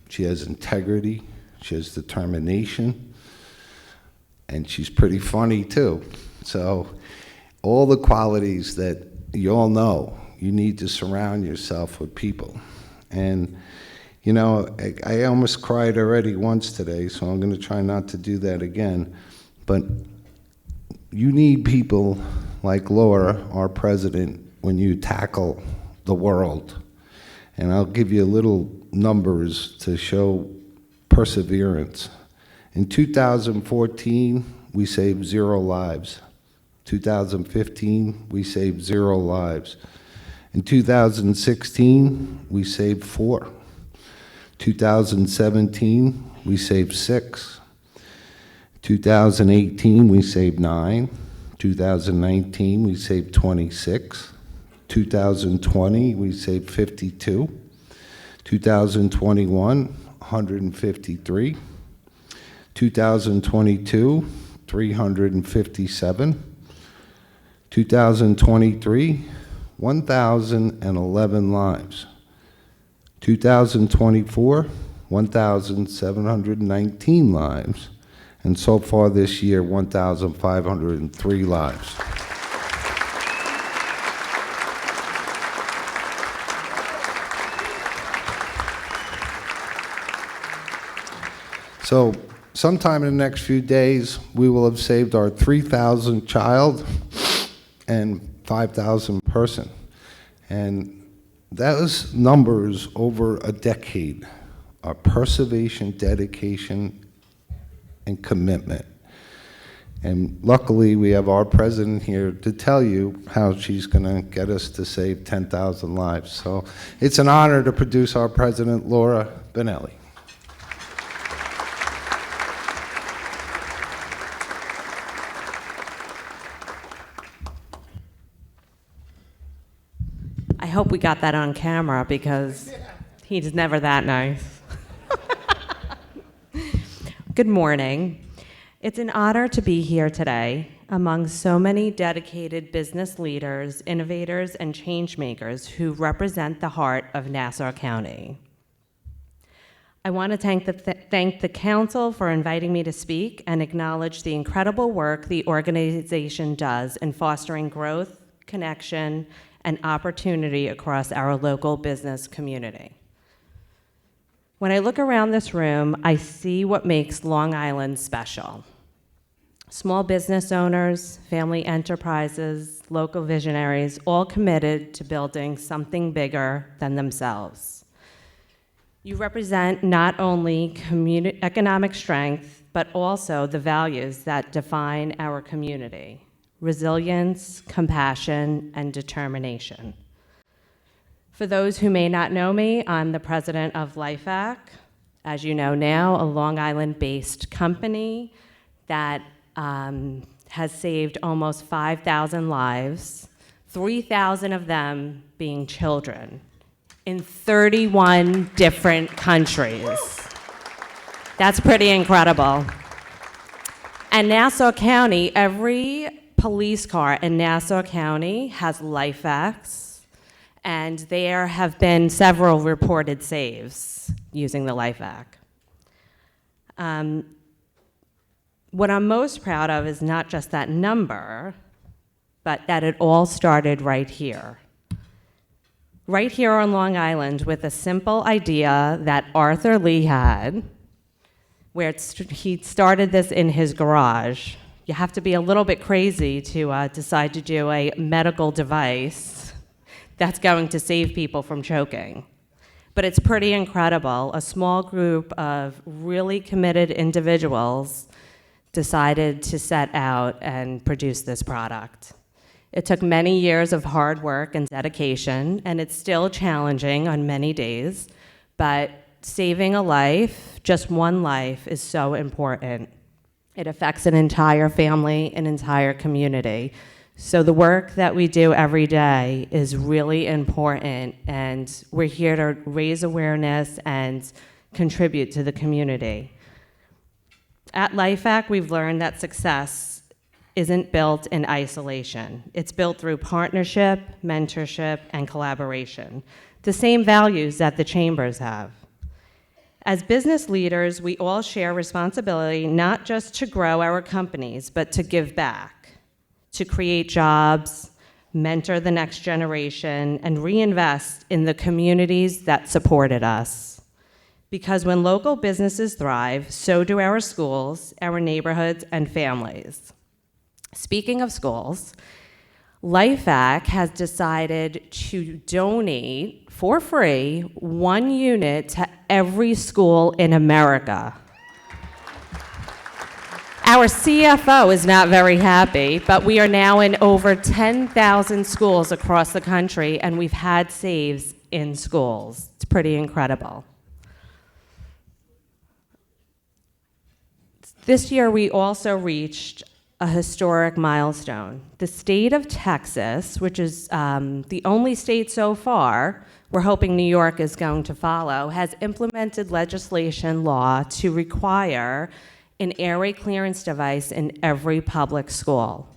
She has integrity. She has determination. And she's pretty funny, too. So all the qualities that you all know, you need to surround yourself with people. And, I almost cried already once today, so I'm going to try not to do that again. But you need people like Laura, our president, when you tackle the world. And I'll give you little numbers to show perseverance. In 2014, we saved 0 lives. 2015, we saved 0 lives. In 2016, we saved 4. 2017, we saved 6. 2018, we saved 9. 2019, we saved 26. 2020, we saved 52. 2021, 153. 2022, 357. 2023, 1,011 lives. 2024, 1,719 lives. And so far this year, 1,503 lives. So sometime in the next few days, we will have saved our 3,000 child and 5,000 person. And those numbers over a decade are perseverance, dedication, and commitment. And luckily, we have our president here to tell you how she's going to get us to save 10,000 lives. So it's an honor to produce our president, Laura Benelli. I hope we got that on camera because He's never that nice. Good morning. It's an honor to be here today among so many dedicated business leaders, innovators, and change makers who represent the heart of Nassau County. I want to thank the council for inviting me to speak and acknowledge the incredible work the organization does in fostering growth, connection, and opportunity across our local business community. When I look around this room, I see what makes Long Island special. Small business owners, family enterprises, local visionaries, all committed to building something bigger than themselves. You represent not only economic strength, but also the values that define our community: resilience, compassion, and determination. For those who may not know me, I'm the president of LifeAct. As you know now, a Long Island-based company that has saved almost 5,000 lives, 3,000 of them being children, in 31 different countries. That's pretty incredible. And Nassau County, every police car in Nassau County has LifeActs, and there have been several reported saves using the LifeAct. What I'm most proud of is not just that number, but that it all started right here. Right here on Long Island with a simple idea that Arthur Lee had, where he started this in his garage. You have to be a little bit crazy to decide to do a medical device that's going to save people from choking. But it's pretty incredible. A small group of really committed individuals decided to set out and produce this product. It took many years of hard work and dedication, and it's still challenging on many days, but saving a life, just one life, is so important. It affects an entire family, an entire community. So the work that we do every day is really important, and we're here to raise awareness and contribute to the community. At LifeAct, we've learned that success isn't built in isolation. It's built through partnership, mentorship, and collaboration, the same values that the chambers have. As business leaders, we all share responsibility not just to grow our companies, but to give back, to create jobs, mentor the next generation, and reinvest in the communities that supported us. Because when local businesses thrive, so do our schools, our neighborhoods, and families. Speaking of schools, LifeAct has decided to donate for free 1 unit to every school in America. Our CFO is not very happy, but we are now in over 10,000 schools across the country, and we've had saves in schools. It's pretty incredible. This year, we also reached a historic milestone. The state of Texas, which is the only state so far, we're hoping New York is going to follow, has implemented legislation law to require an air raid clearance device in every public school.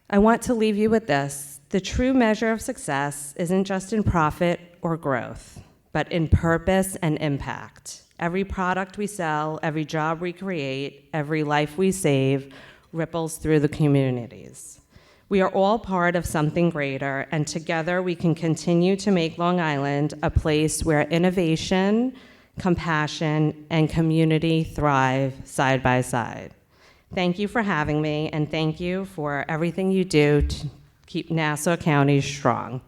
I want to leave you with this. The true measure of success isn't just in profit or growth, but in purpose and impact. Every product we sell, every job we create, every life we save ripples through the communities. We are all part of something greater, and together we can continue to make Long Island a place where innovation, compassion, and community thrive side by side. Thank you for having me, and thank you for everything you do to keep Nassau County strong.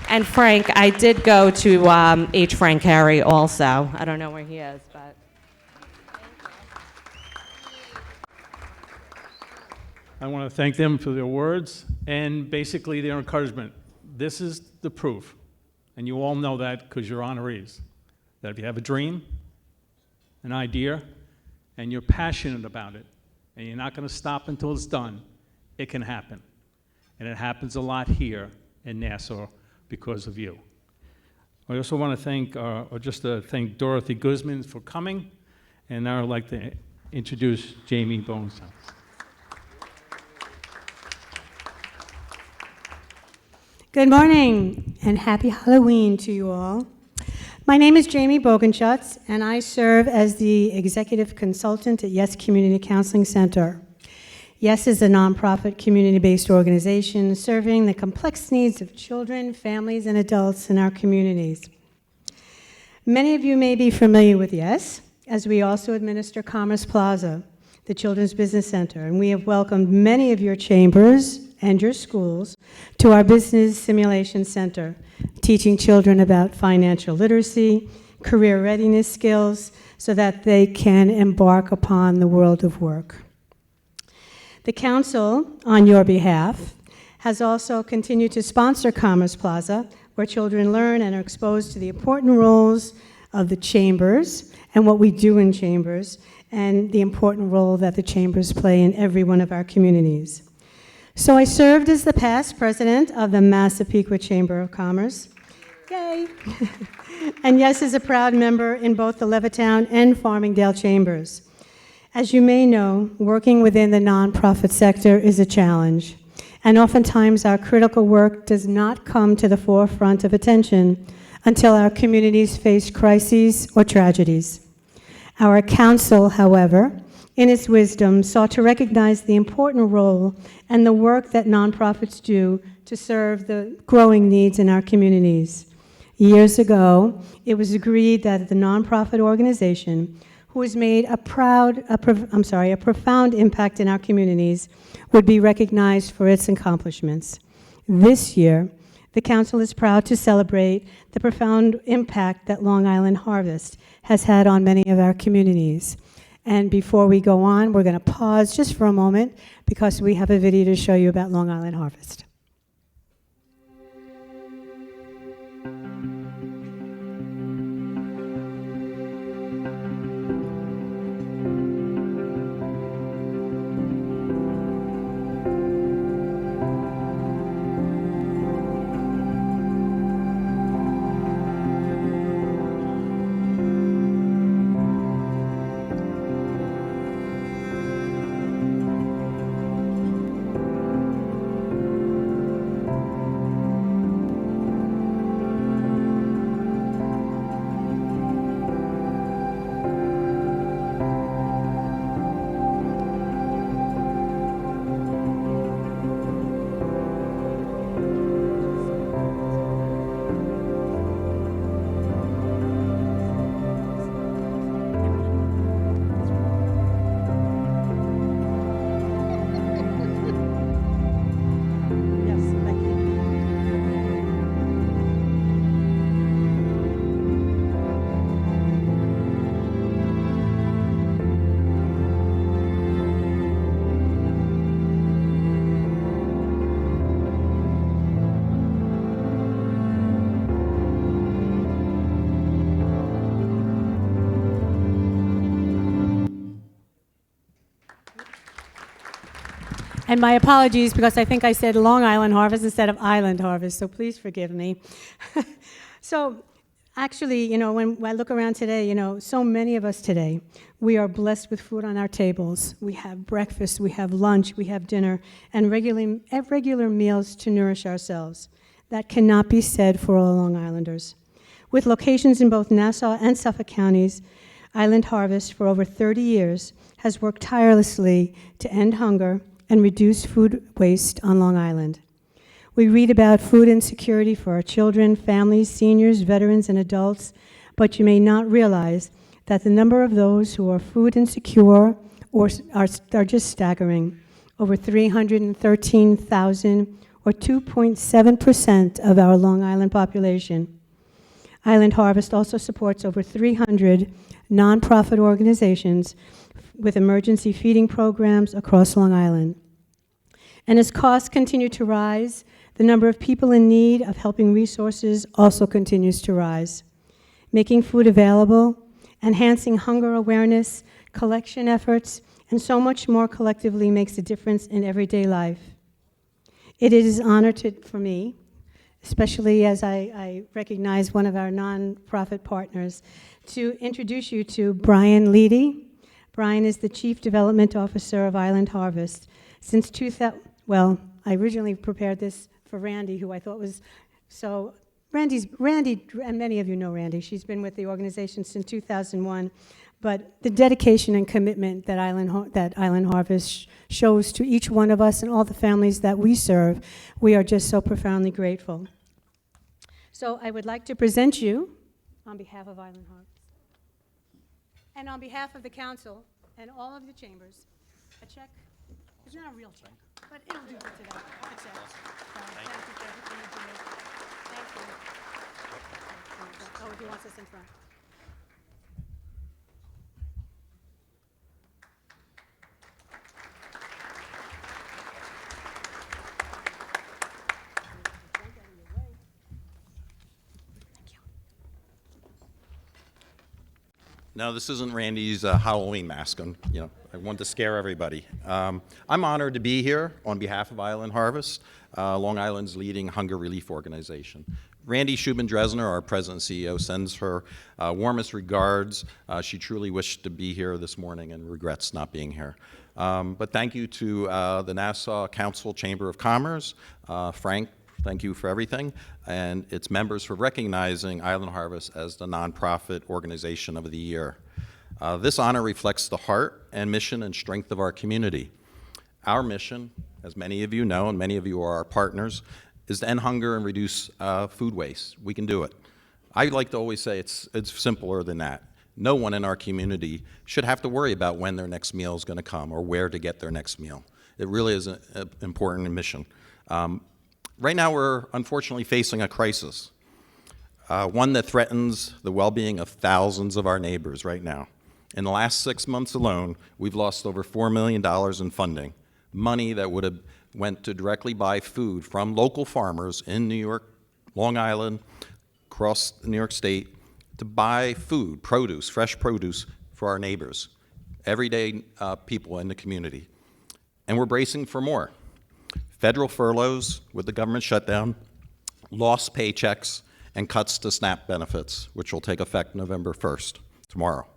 And Frank, I did go to H. Frank Carey also. I don't know where he is, but. I want to thank them for their words and basically their encouragement. This is the proof, and you all know that because you're honorees, that if you have a dream, an idea, and you're passionate about it, and you're not going to stop until it's done, it can happen. And it happens a lot here in Nassau because of you. I also want to thank Dorothy Guzman for coming, and now I'd like to introduce Jamie Bonestown. Good morning and happy Halloween to you all. My name is Jamie Bogenschutz, and I serve as the executive consultant at Yes Community Counseling Center. Yes is a nonprofit community-based organization serving the complex needs of children, families, and adults in our communities. Many of you may be familiar with Yes, as we also administer Commerce Plaza, the Children's Business Center, and we have welcomed many of your chambers and your schools to our Business Simulation Center, teaching children about financial literacy, career readiness skills, so that they can embark upon the world of work. The Council, on your behalf, has also continued to sponsor Commerce Plaza, where children learn and are exposed to the important roles of the chambers and what we do in chambers, and the important role that the chambers play in every one of our communities. So I served as the past president of the Massapequa Chamber of Commerce. Yay! And Yes is a proud member in both the Levittown and Farmingdale chambers. As you may know, working within the nonprofit sector is a challenge, and oftentimes our critical work does not come to the forefront of attention until our communities face crises or tragedies. Our council, however, in its wisdom, sought to recognize the important role and the work that nonprofits do to serve the growing needs in our communities. Years ago, it was agreed that the nonprofit organization who has made a profound impact in our communities would be recognized for its accomplishments. This year, the Council is proud to celebrate the profound impact that Long Island Harvest has had on many of our communities. And before we go on, we're going to pause just for a moment because we have a video to show you about Long Island Harvest. And my apologies, because I think I said Long Island Harvest instead of Island Harvest, so please forgive me. So actually, when I look around today, so many of us today, we are blessed with food on our tables. We have breakfast, we have lunch, we have dinner, and regular meals to nourish ourselves. That cannot be said for all Long Islanders. With locations in both Nassau and Suffolk counties, Island Harvest, for over 30 years, has worked tirelessly to end hunger and reduce food waste on Long Island. We read about food insecurity for our children, families, seniors, veterans, and adults, but you may not realize that the number of those who are food insecure are just staggering. Over 313,000, or 2.7% of our Long Island population. Island Harvest also supports over 300 nonprofit organizations with emergency feeding programs across Long Island. And as costs continue to rise, the number of people in need of helping resources also continues to rise. Making food available, enhancing hunger awareness, collection efforts, and so much more collectively makes a difference in everyday life. It is an honor for me, especially as I recognize one of our nonprofit partners, to introduce you to Brian Leedy. Brian is the Chief Development Officer of Island Harvest. Since 2000, well, I originally prepared this for Randy, who I thought was so. Randy, and many of you know Randy. She's been with the organization since 2001. But the dedication and commitment that Island Harvest shows to each one of us and all the families that we serve, we are just so profoundly grateful. So I would like to present you, on behalf of Island Harvest, and on behalf of the council and all of the chambers, a check. It's not a real check, but it'll do for today. A check. So, thank you for everything you do. Thank you. Oh, he wants us in front. No, this isn't Randy's Halloween mask. I wanted to scare everybody. I'm honored to be here on behalf of Island Harvest, Long Island's leading hunger relief organization. Randy Shubin-Dresner, our president and CEO, sends her warmest regards. She truly wished to be here this morning and regrets not being here. But thank you to the Nassau Council Chamber of Commerce, Frank. Thank you for everything, and its members for recognizing Island Harvest as the nonprofit organization of the year. This honor reflects the heart and mission and strength of our community. Our mission, as many of you know, and many of you are our partners, is to end hunger and reduce food waste. We can do it. I like to always say it's simpler than that. No one in our community should have to worry about when their next meal is going to come or where to get their next meal. It really is an important mission. Right now, we're unfortunately facing a crisis, one that threatens the well-being of thousands of our neighbors right now. In the last 6 months alone, we've lost over $4 million in funding, money that would have went to directly buy food from local farmers in New York, Long Island, across New York State, to buy food, produce, fresh produce for our neighbors, everyday people in the community. And we're bracing for more. Federal furloughs with the government shutdown, lost paychecks, and cuts to SNAP benefits, which will take effect November 1st, tomorrow.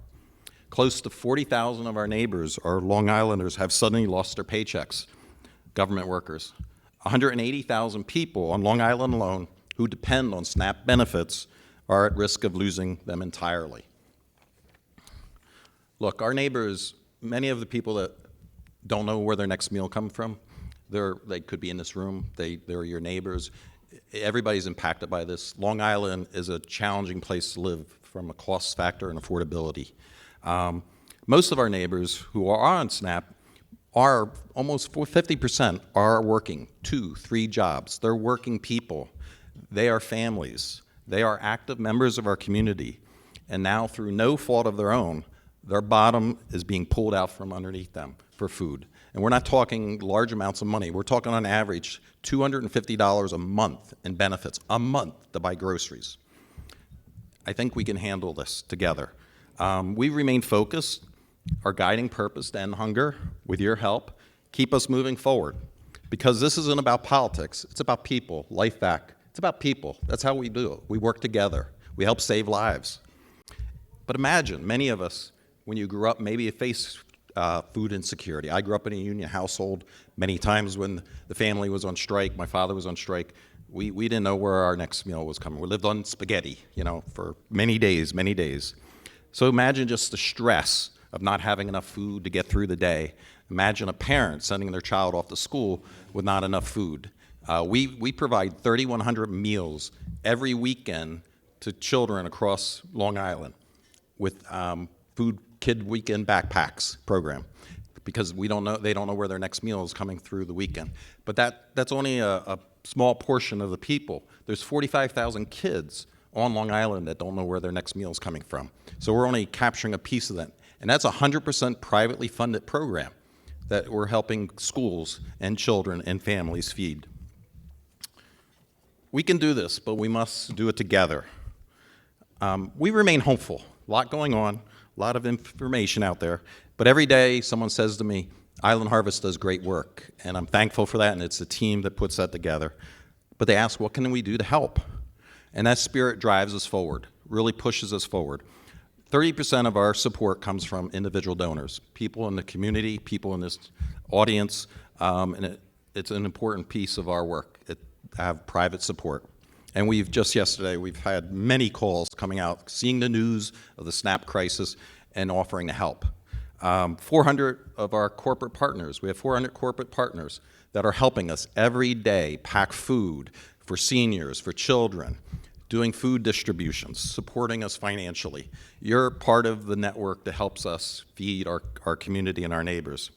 Close to 40,000 of our neighbors, our Long Islanders, have suddenly lost their paychecks, government workers. 180,000 people on Long Island alone who depend on SNAP benefits are at risk of losing them entirely. Look, our neighbors, many of the people that don't know where their next meal comes from, they could be in this room, they're your neighbors. Everybody's impacted by this. Long Island is a challenging place to live from a cost factor and affordability. Most of our neighbors who are on SNAP are almost 50% are working 2-3 jobs. They're working people. They are families. They are active members of our community. And now, through no fault of their own, their bottom is being pulled out from underneath them for food. And we're not talking large amounts of money. We're talking on average $250 a month in benefits, a month to buy groceries. I think we can handle this together. We remain focused. Our guiding purpose to end hunger, with your help, keep us moving forward. Because this isn't about politics. It's about people, life back. It's about people. That's how we do it. We work together. We help save lives. But imagine, many of us, when you grew up, maybe you faced food insecurity. I grew up in a union household. Many times when the family was on strike, my father was on strike, we didn't know where our next meal was coming. We lived on spaghetti, for many days, many days. So imagine just the stress of not having enough food to get through the day. Imagine a parent sending their child off to school with not enough food. We provide 3,100 meals every weekend to children across Long Island with food kid weekend backpacks program, because they don't know where their next meal is coming through the weekend. But that's only a small portion of the people. There's 45,000 kids on Long Island that don't know where their next meal is coming from. So we're only capturing a piece of that. And that's a 100% privately funded program that we're helping schools and children and families feed. We can do this, but we must do it together. We remain hopeful. A lot going on, a lot of information out there. But every day someone says to me, Island Harvest does great work, and I'm thankful for that, and it's the team that puts that together. But they ask, what can we do to help? And that spirit drives us forward, really pushes us forward. 30% of our support comes from individual donors, people in the community, people in this audience, and it's an important piece of our work to have private support. And yesterday, we've had many calls coming out, seeing the news of the SNAP crisis and offering to help. 400 of our corporate partners, we have 400 corporate partners that are helping us every day pack food for seniors, for children, doing food distributions, supporting us financially. You're part of the network that helps us feed our community and our neighbors.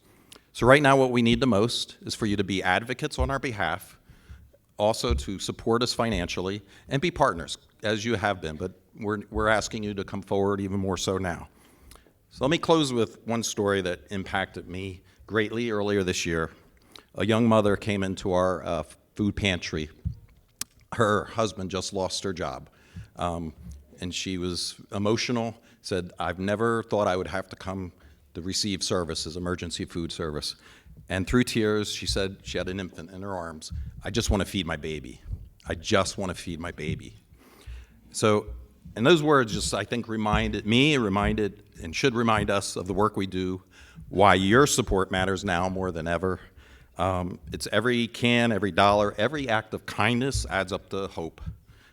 So right now what we need the most is for you to be advocates on our behalf, also to support us financially, and be partners, as you have been, but we're asking you to come forward even more so now. So let me close with one story that impacted me greatly earlier this year. A young mother came into our food pantry. Her husband just lost her job, and she was emotional, said, I've never thought I would have to come to receive services, emergency food service. And through tears, she said she had an infant in her arms. I just want to feed my baby. I just want to feed my baby. So, and those words just, I think, reminded and should remind us of the work we do, why your support matters now more than ever. It's every can, every dollar, every act of kindness adds up to hope.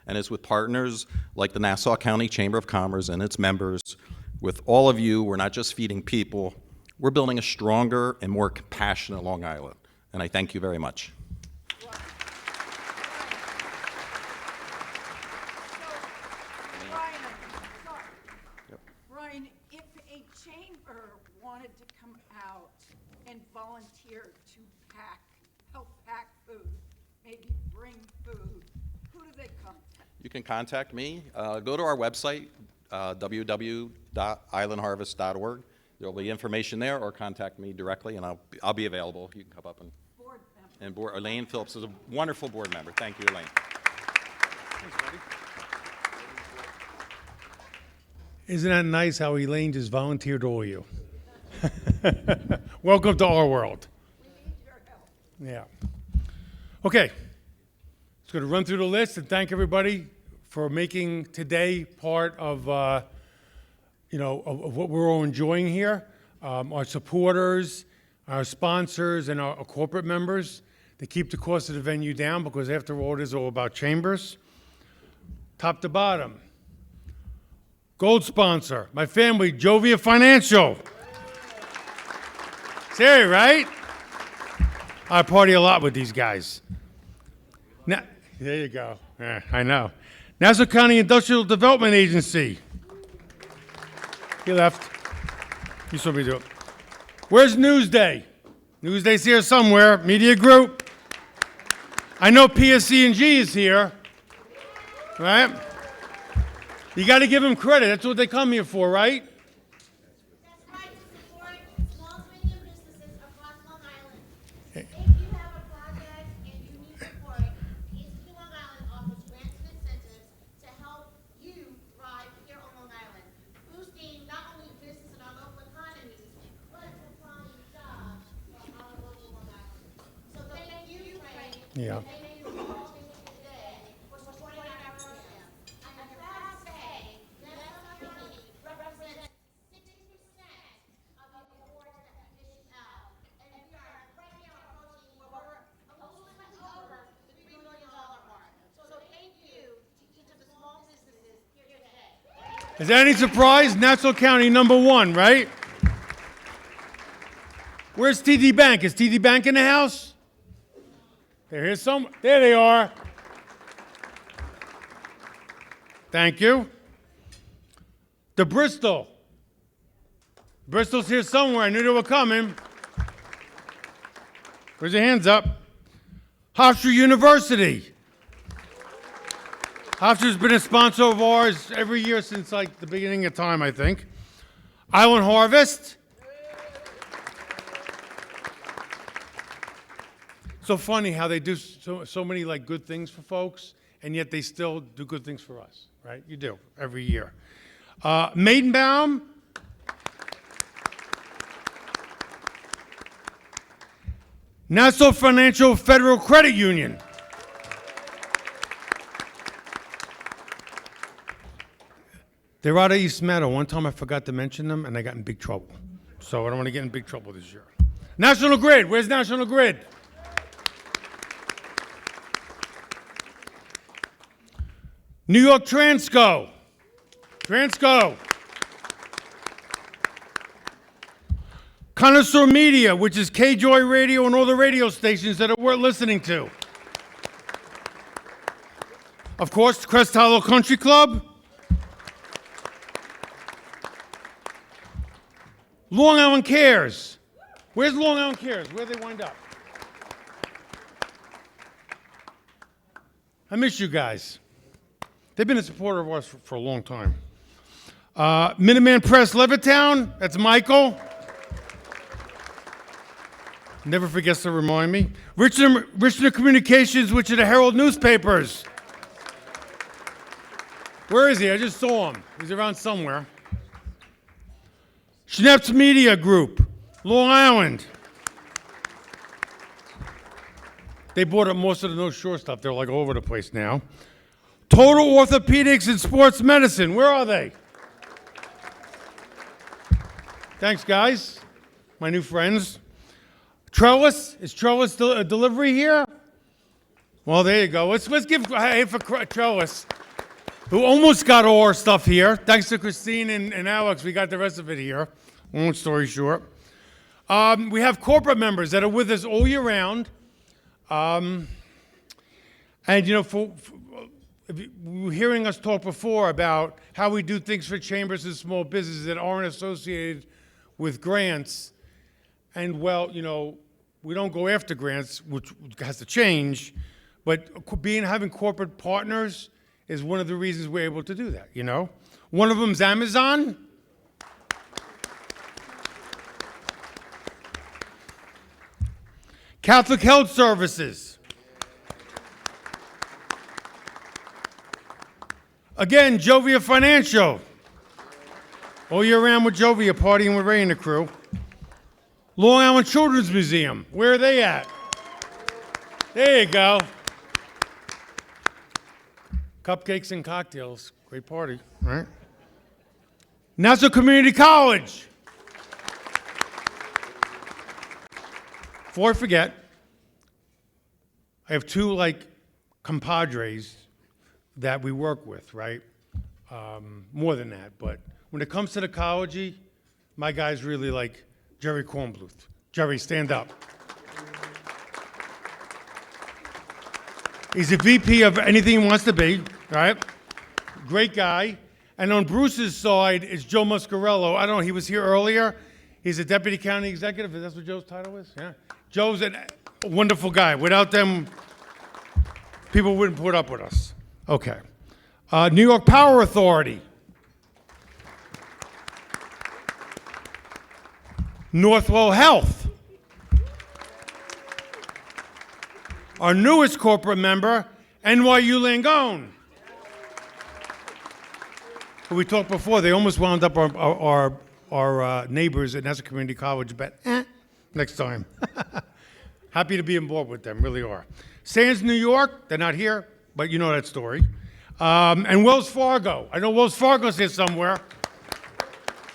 And it's with partners like the Nassau County Chamber of Commerce and its members. With all of you, we're not just feeding people, we're building a stronger and more compassionate Long Island. And I thank you very much. Ryan, if a chamber wanted to come out and volunteer to help pack food, maybe bring food, who do they contact? You can contact me. Go to our website, www.islandharvest.org. There'll be information there, or contact me directly, and I'll be available. You can come up and Elaine Phillips is a wonderful board member. Thank you, Elaine. Thanks, buddy. Isn't that nice how Elaine just volunteered all you? Welcome to our world. Yeah. Okay. Just going to run through the list and thank everybody for making today part of, of what we're all enjoying here. Our supporters, our sponsors, and our corporate members. They keep the cost of the venue down because after all, it is all about chambers. Top to bottom. Gold sponsor, my family, Jovia Financial. Seriously, right? I party a lot with these guys. Now, there you go. Yeah, I know. Nassau County Industrial Development Agency. He left. You saw me do it. Where's Newsday? Newsday's here somewhere. Media Group. I know PSC&G is here. Right? You got to give them credit. That's what they come here for, right? Yeah. Is there any surprise? Nassau County #1, right? Where's TD Bank? Is TD Bank in the house? There they are. Thank you. The Bristol. Bristol's here somewhere. I knew they were coming. Raise your hands up. Hofstra University. Hofstra's been a sponsor of ours every year since like the beginning of time, I think. Island Harvest. So funny how they do so many like good things for folks, and yet they still do good things for us, right? You do every year. Maidenbaum, Nassau Financial Federal Credit Union. They're out of East Meadow. One time I forgot to mention them, and I got in big trouble. So I don't want to get in big trouble this year. National Grid. Where's National Grid? New York Transco. Transco. Connoisseur Media, which is K-Joy Radio and all the radio stations that are worth listening to. Of course, Crest Hollow Country Club. Long Island Cares. Where's Long Island Cares? Where'd they wind up? I miss you guys. They've been a supporter of us for a long time. Minuteman Press Levittown, that's Michael. Never forgets to remind me. Richmond Communications, which are the Herald newspapers. Where is he? I just saw him. He's around somewhere. Schnepp's Media Group, Long Island. They bought up most of the North Shore stuff. They're like all over the place now. Total Orthopedics and Sports Medicine. Where are they? Thanks, guys. My new friends. Trellis. Is Trellis delivery here? Well, there you go. Let's give a hand for Trellis, who almost got all our stuff here. Thanks to Christine and Alex, we got the rest of it here. Long story short. We have corporate members that are with us all year round. And, you know, if you were hearing us talk before about how we do things for chambers and small businesses that aren't associated with grants. And, well, you know, we don't go after grants, which has to change. But having corporate partners is one of the reasons we're able to do that, you know? One of them is Amazon. Catholic Health Services. Again, Jovia Financial. All year round with Jovia, partying with Ray and the crew. Long Island Children's Museum. Where are they at? There you go. Cupcakes and cocktails. Great party, right? Nassau Community College. Before I forget, I have two, like, compadres that we work with, right? More than that, but when it comes to the college, my guy's really like Jerry Kornbluth. Jerry, stand up. He's a VP of anything he wants to be, right? Great guy. And on Bruce's side is Joe Muscarello. I don't know, he was here earlier. He's a deputy county executive. That's what Joe's title is? Yeah. Joe's a wonderful guy. Without them, people wouldn't put up with us. Okay. New York Power Authority. Northwell Health. Our newest corporate member, NYU Langone. We talked before, they almost wound up our neighbors at Nassau Community College, but next time. Happy to be on board with them, really are. Sands, New York, they're not here, but you know that story. And Wells Fargo. I know Wells Fargo's here somewhere.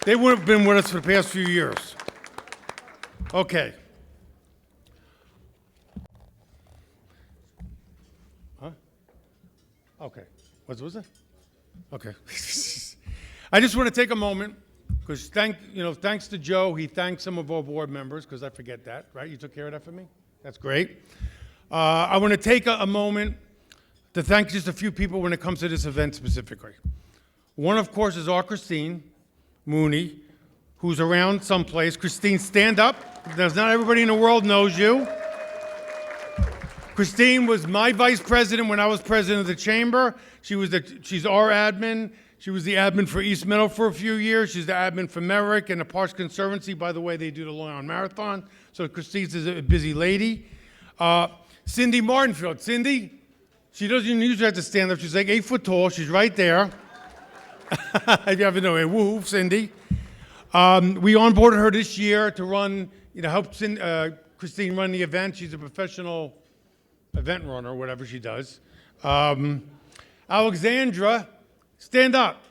They would have been with us for the past few years. Okay. Huh? Okay. What was it? Okay. I just want to take a moment, because thanks to Joe, he thanked some of our board members, because I forget that, right? You took care of that for me? That's great. I want to take a moment to thank just a few people when it comes to this event specifically. One, of course, is our Christine Mooney, who's around someplace. Christine, stand up. Not everybody in the world knows you. Christine was my vice president when I was president of the chamber. She's our admin. She was the admin for East Meadow for a few years. She's the admin for Merrick and the Parks Conservancy. By the way, they do the Long Island Marathon. So Christine's a busy lady. Cindy Martinfield. Cindy, she doesn't usually have to stand up. She's like 8 foot tall. She's right there. If you ever know her, woo, Cindy. We onboarded her this year to run, help Christine run the event. She's a professional event runner, whatever she does. Alexandra, stand up.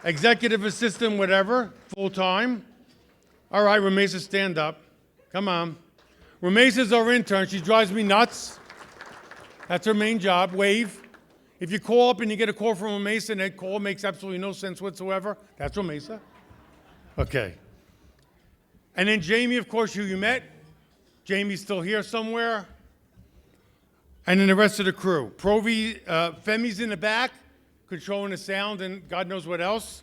Executive assistant, whatever, full-time. All right, Ramesa, stand up. Come on. Ramesa's our intern. She drives me nuts. That's her main job. Wave. If you call up and you get a call from Ramesa and that call makes absolutely no sense whatsoever, that's Ramesa. Okay. And then Jamie, of course, who you met. Jamie's still here somewhere. And then the rest of the crew. Femi's in the back, controlling the sound and God knows what else.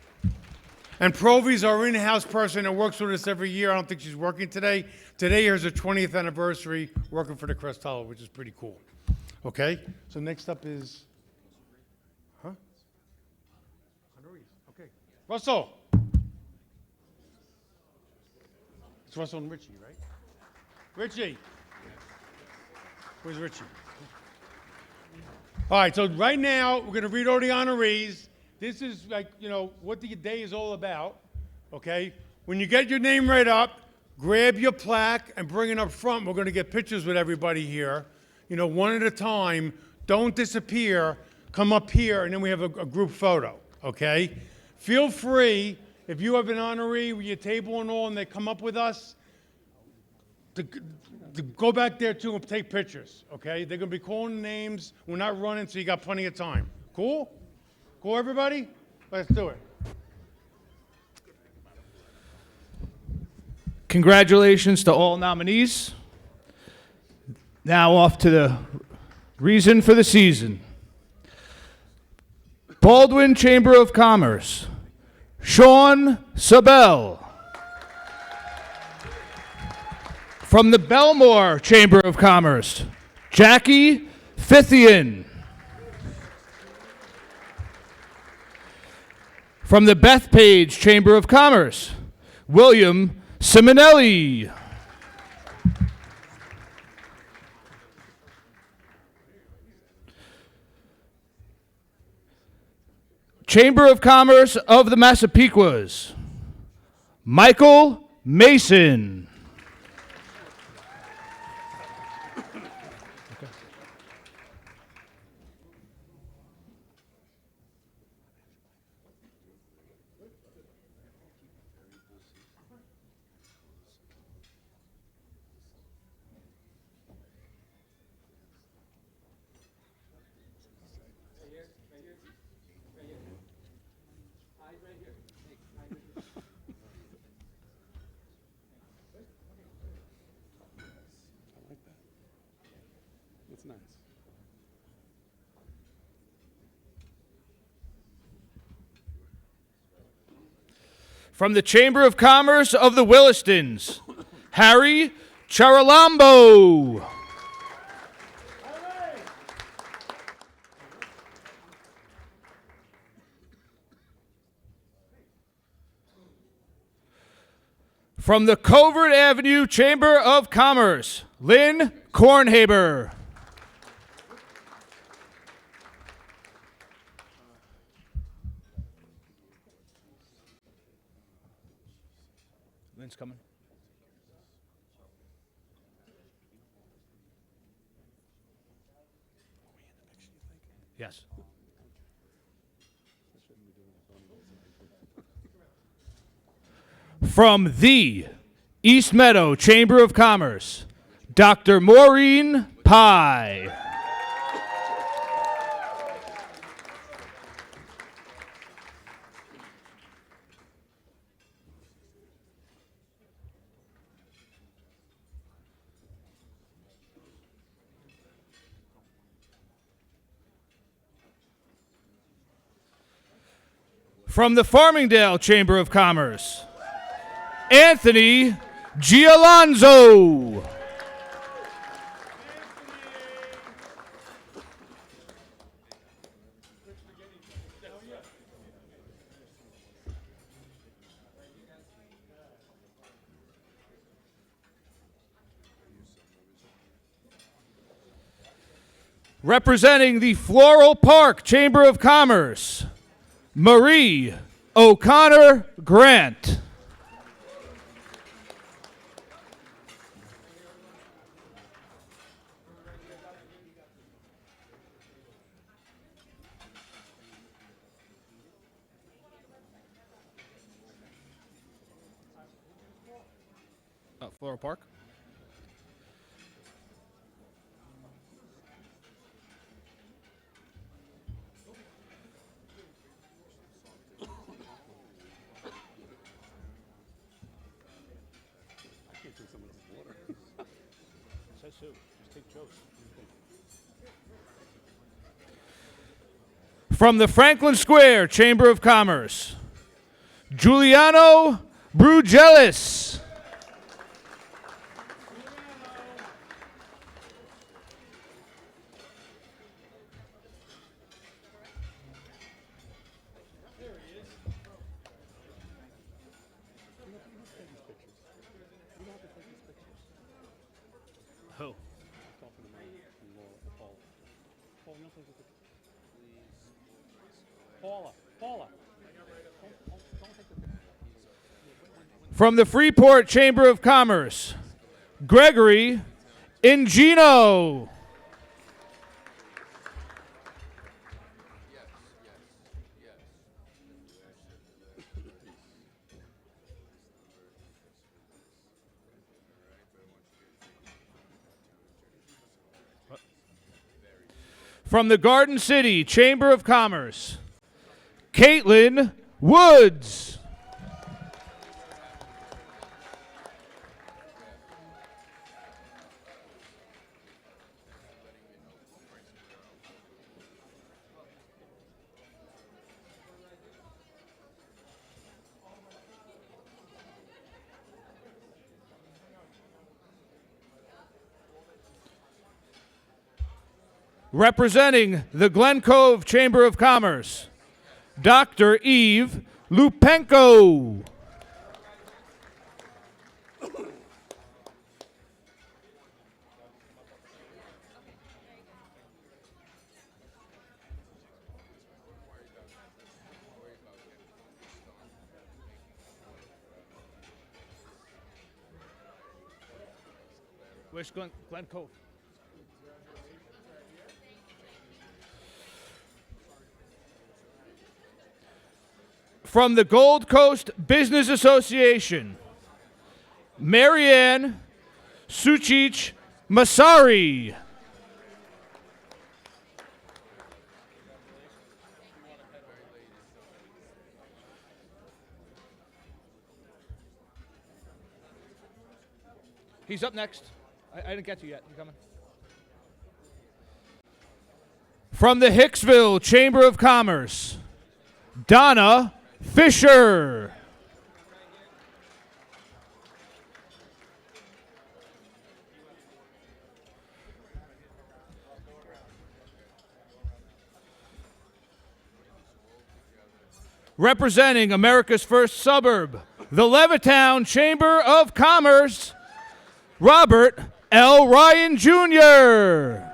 And Provi's our in-house person that works with us every year. I don't think she's working today. Today is her 20th anniversary working for the Crest Hollow, which is pretty cool. Okay? So next up is, okay. Russell. It's Russell and Richie, right? Richie. Where's Richie? All right, so right now, we're going to read all the honorees. This is like, what the day is all about, okay? When you get your name right up, grab your plaque and bring it up front. We're going to get pictures with everybody here, one at a time. Don't disappear. Come up here, and then we have a group photo, okay? Feel free, if you have an honoree with your table and all, and they come up with us, to go back there, too, and take pictures, okay? They're going to be calling names. We're not running, so you got plenty of time. Cool? Cool, everybody? Let's do it. Congratulations to all nominees. Now off to the reason for the season. Baldwin Chamber of Commerce, Sean Sabell. From the Belmore Chamber of Commerce, Jackie Fithian. From the Bethpage Chamber of Commerce, William Simonelli. Chamber of Commerce of the Massapequas, Michael Mason. From the Chamber of Commerce of the Willistons, Harry Charalambo. From the Covert Avenue Chamber of Commerce, Lynn Kornhaber. Lynn's coming. Yes. From the East Meadow Chamber of Commerce, Dr. Maureen Pye. From the Farmingdale Chamber of Commerce, Anthony Gialonzo. Representing the Floral Park Chamber of Commerce, Marie O'Connor Grant. Floral Park. From the Franklin Square Chamber of Commerce, Giuliano Brugelis. Who? Paula. From the Freeport Chamber of Commerce, Gregory Ingino. From the Garden City Chamber of Commerce, Caitlin Woods. Representing the Glen Cove Chamber of Commerce, Dr. Eve Lupenko. Where's Glen Cove? From the Gold Coast Business Association, Marianne Suchich Masari. He's up next. I didn't get to you yet. You coming? From the Hicksville Chamber of Commerce, Donna Fisher. Representing America's first suburb, the Levittown Chamber of Commerce, Robert L. Ryan Jr.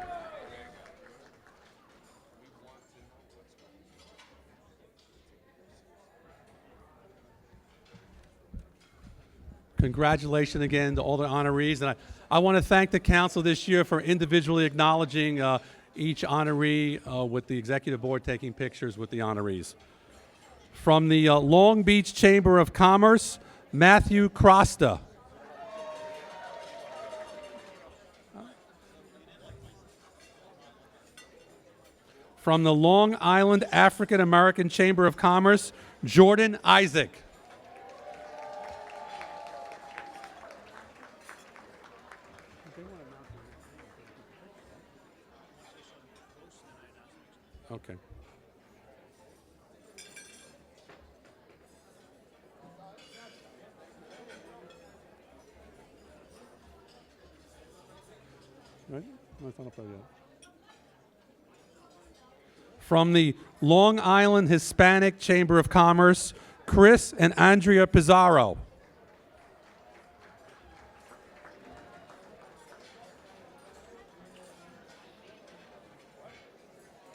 Congratulations again to all the honorees. And I want to thank the council this year for individually acknowledging each honoree with the executive board taking pictures with the honorees. From the Long Beach Chamber of Commerce, Matthew Crosta. From the Long Island African American Chamber of Commerce, Jordan Isaac. Okay. Right? No, it's not up there yet. From the Long Island Hispanic Chamber of Commerce, Chris and Andrea Pizarro.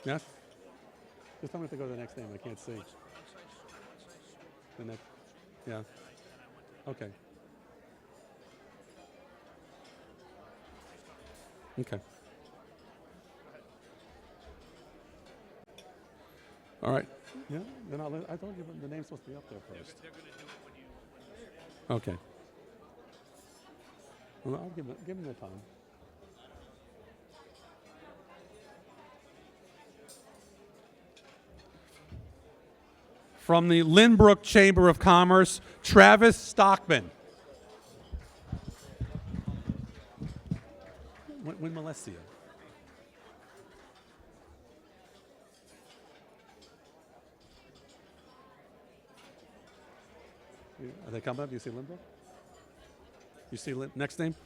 Yes? Just tell me if they go to the next name. I can't see. The next, yeah. Okay. Okay. All right. Yeah. Then I told you the name's supposed to be up there first. Okay. Well, I'll give him the time. From the Lynbrook Chamber of Commerce, Travis Stockman. When Molestia? Are they coming up? Do you see Lynbrook? You see next name?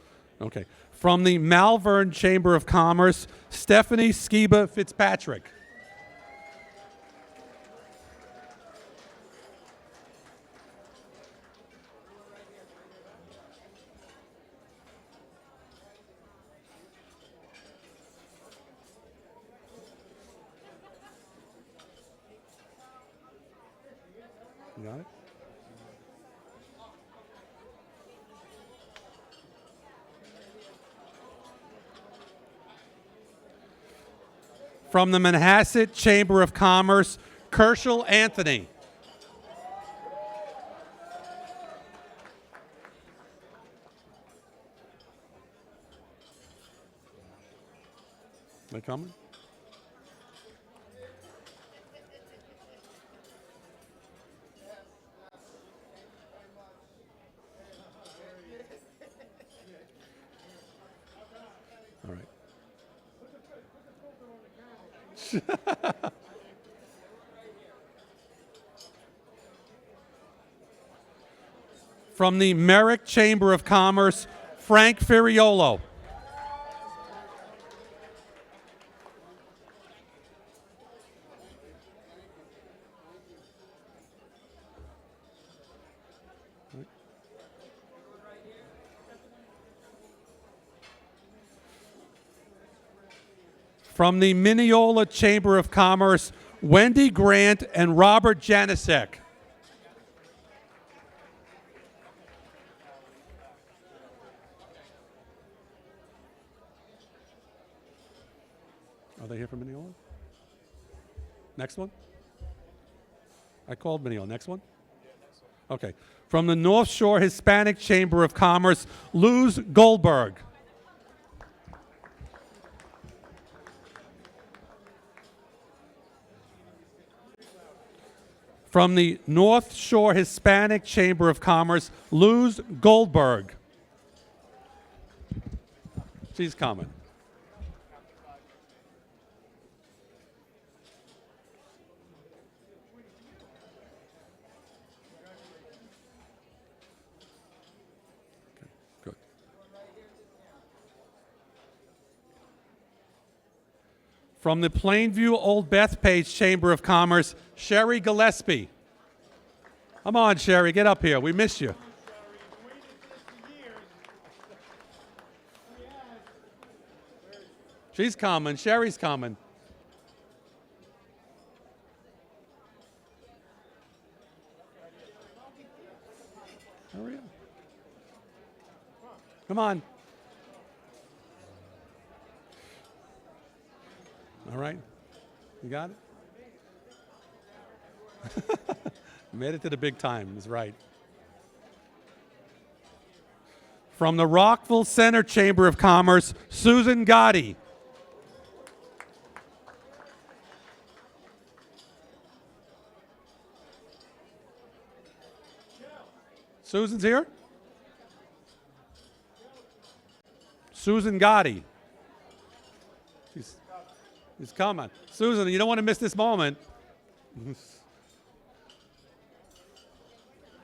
Okay. From the Malvern Chamber of Commerce, Stephanie Skiba Fitzpatrick. You got it? From the Manhasset Chamber of Commerce, Kershal Anthony. They coming? All right. From the Merrick Chamber of Commerce, Frank Firiolo. From the Mineola Chamber of Commerce, Wendy Grant and Robert Janisek. Are they here from Mineola? Next one? I called Mineola. Next one? Okay. From the North Shore Hispanic Chamber of Commerce, Luz Goldberg. From the North Shore Hispanic Chamber of Commerce, Luz Goldberg. She's coming. Good. From the Plainview Old Bethpage Chamber of Commerce, Sherry Gillespie. Come on, Sherry, get up here. We miss you. She's coming. Sherry's coming. Hurry up. Come on. All right. You got it? Made it to the big time. That's right. From the Rockville Center Chamber of Commerce, Susan Gotti. Susan's here? Susan Gotti. She's coming. Susan, you don't want to miss this moment.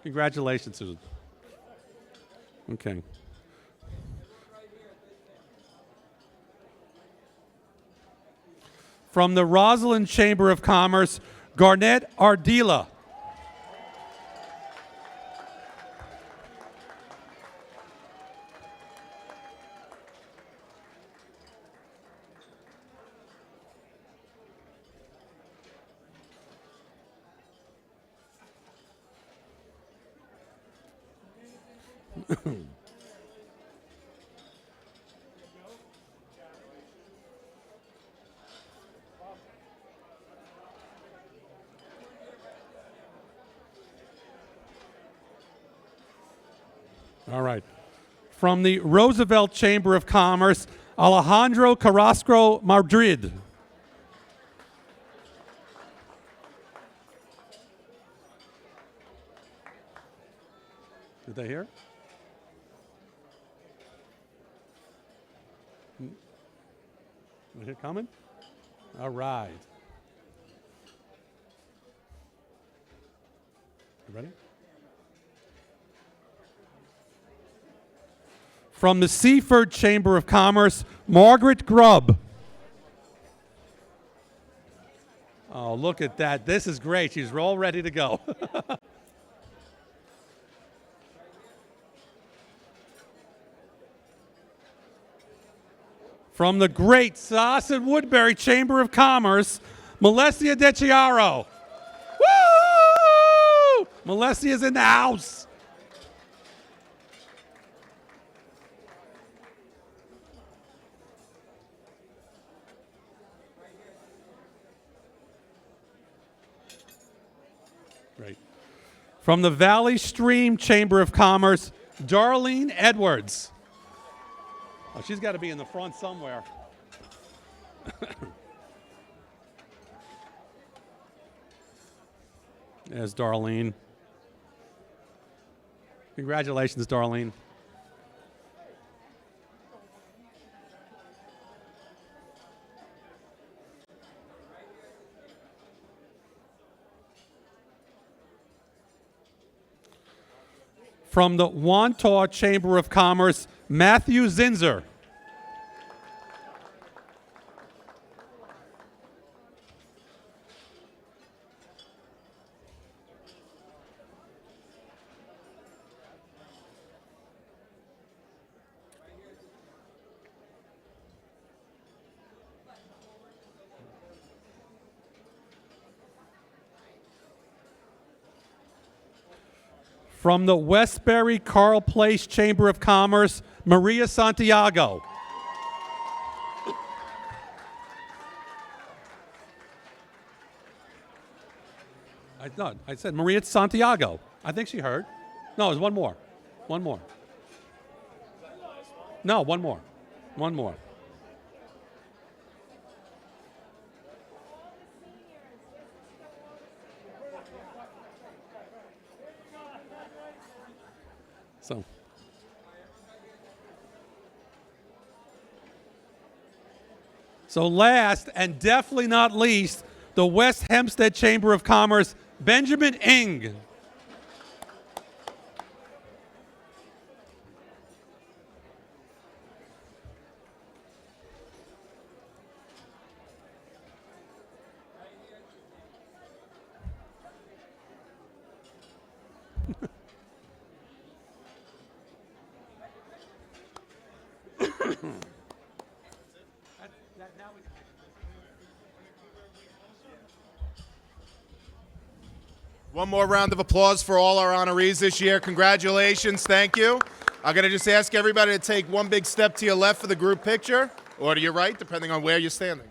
Congratulations, Susan. Okay. From the Roslyn Chamber of Commerce, Garnett Ardila. All right. From the Roosevelt Chamber of Commerce, Alejandro Carrasco Madrid. Did they hear? Is it coming? All right. You ready? From the Seaford Chamber of Commerce, Margaret Grubb. Oh, look at that. This is great. She's all ready to go. From the great Sasson Woodbury Chamber of Commerce, Melessia DeChiaro. Woo! Melessia's in the house. Great. From the Valley Stream Chamber of Commerce, Darlene Edwards. Oh, she's got to be in the front somewhere. There's Darlene. Congratulations, Darlene. From the Wantagh Chamber of Commerce, Matthew Zinzer. From the Westbury Carl Place Chamber of Commerce, Maria Santiago. I said Maria Santiago. I think she heard. No, there's one more. One more. No, one more. One more. So last and definitely not least, the West Hempstead Chamber of Commerce, Benjamin Ing. One more round of applause for all our honorees this year. Congratulations. Thank you. I'm going to just ask everybody to take one big step to your left for the group picture, or to your right, depending on where you're standing.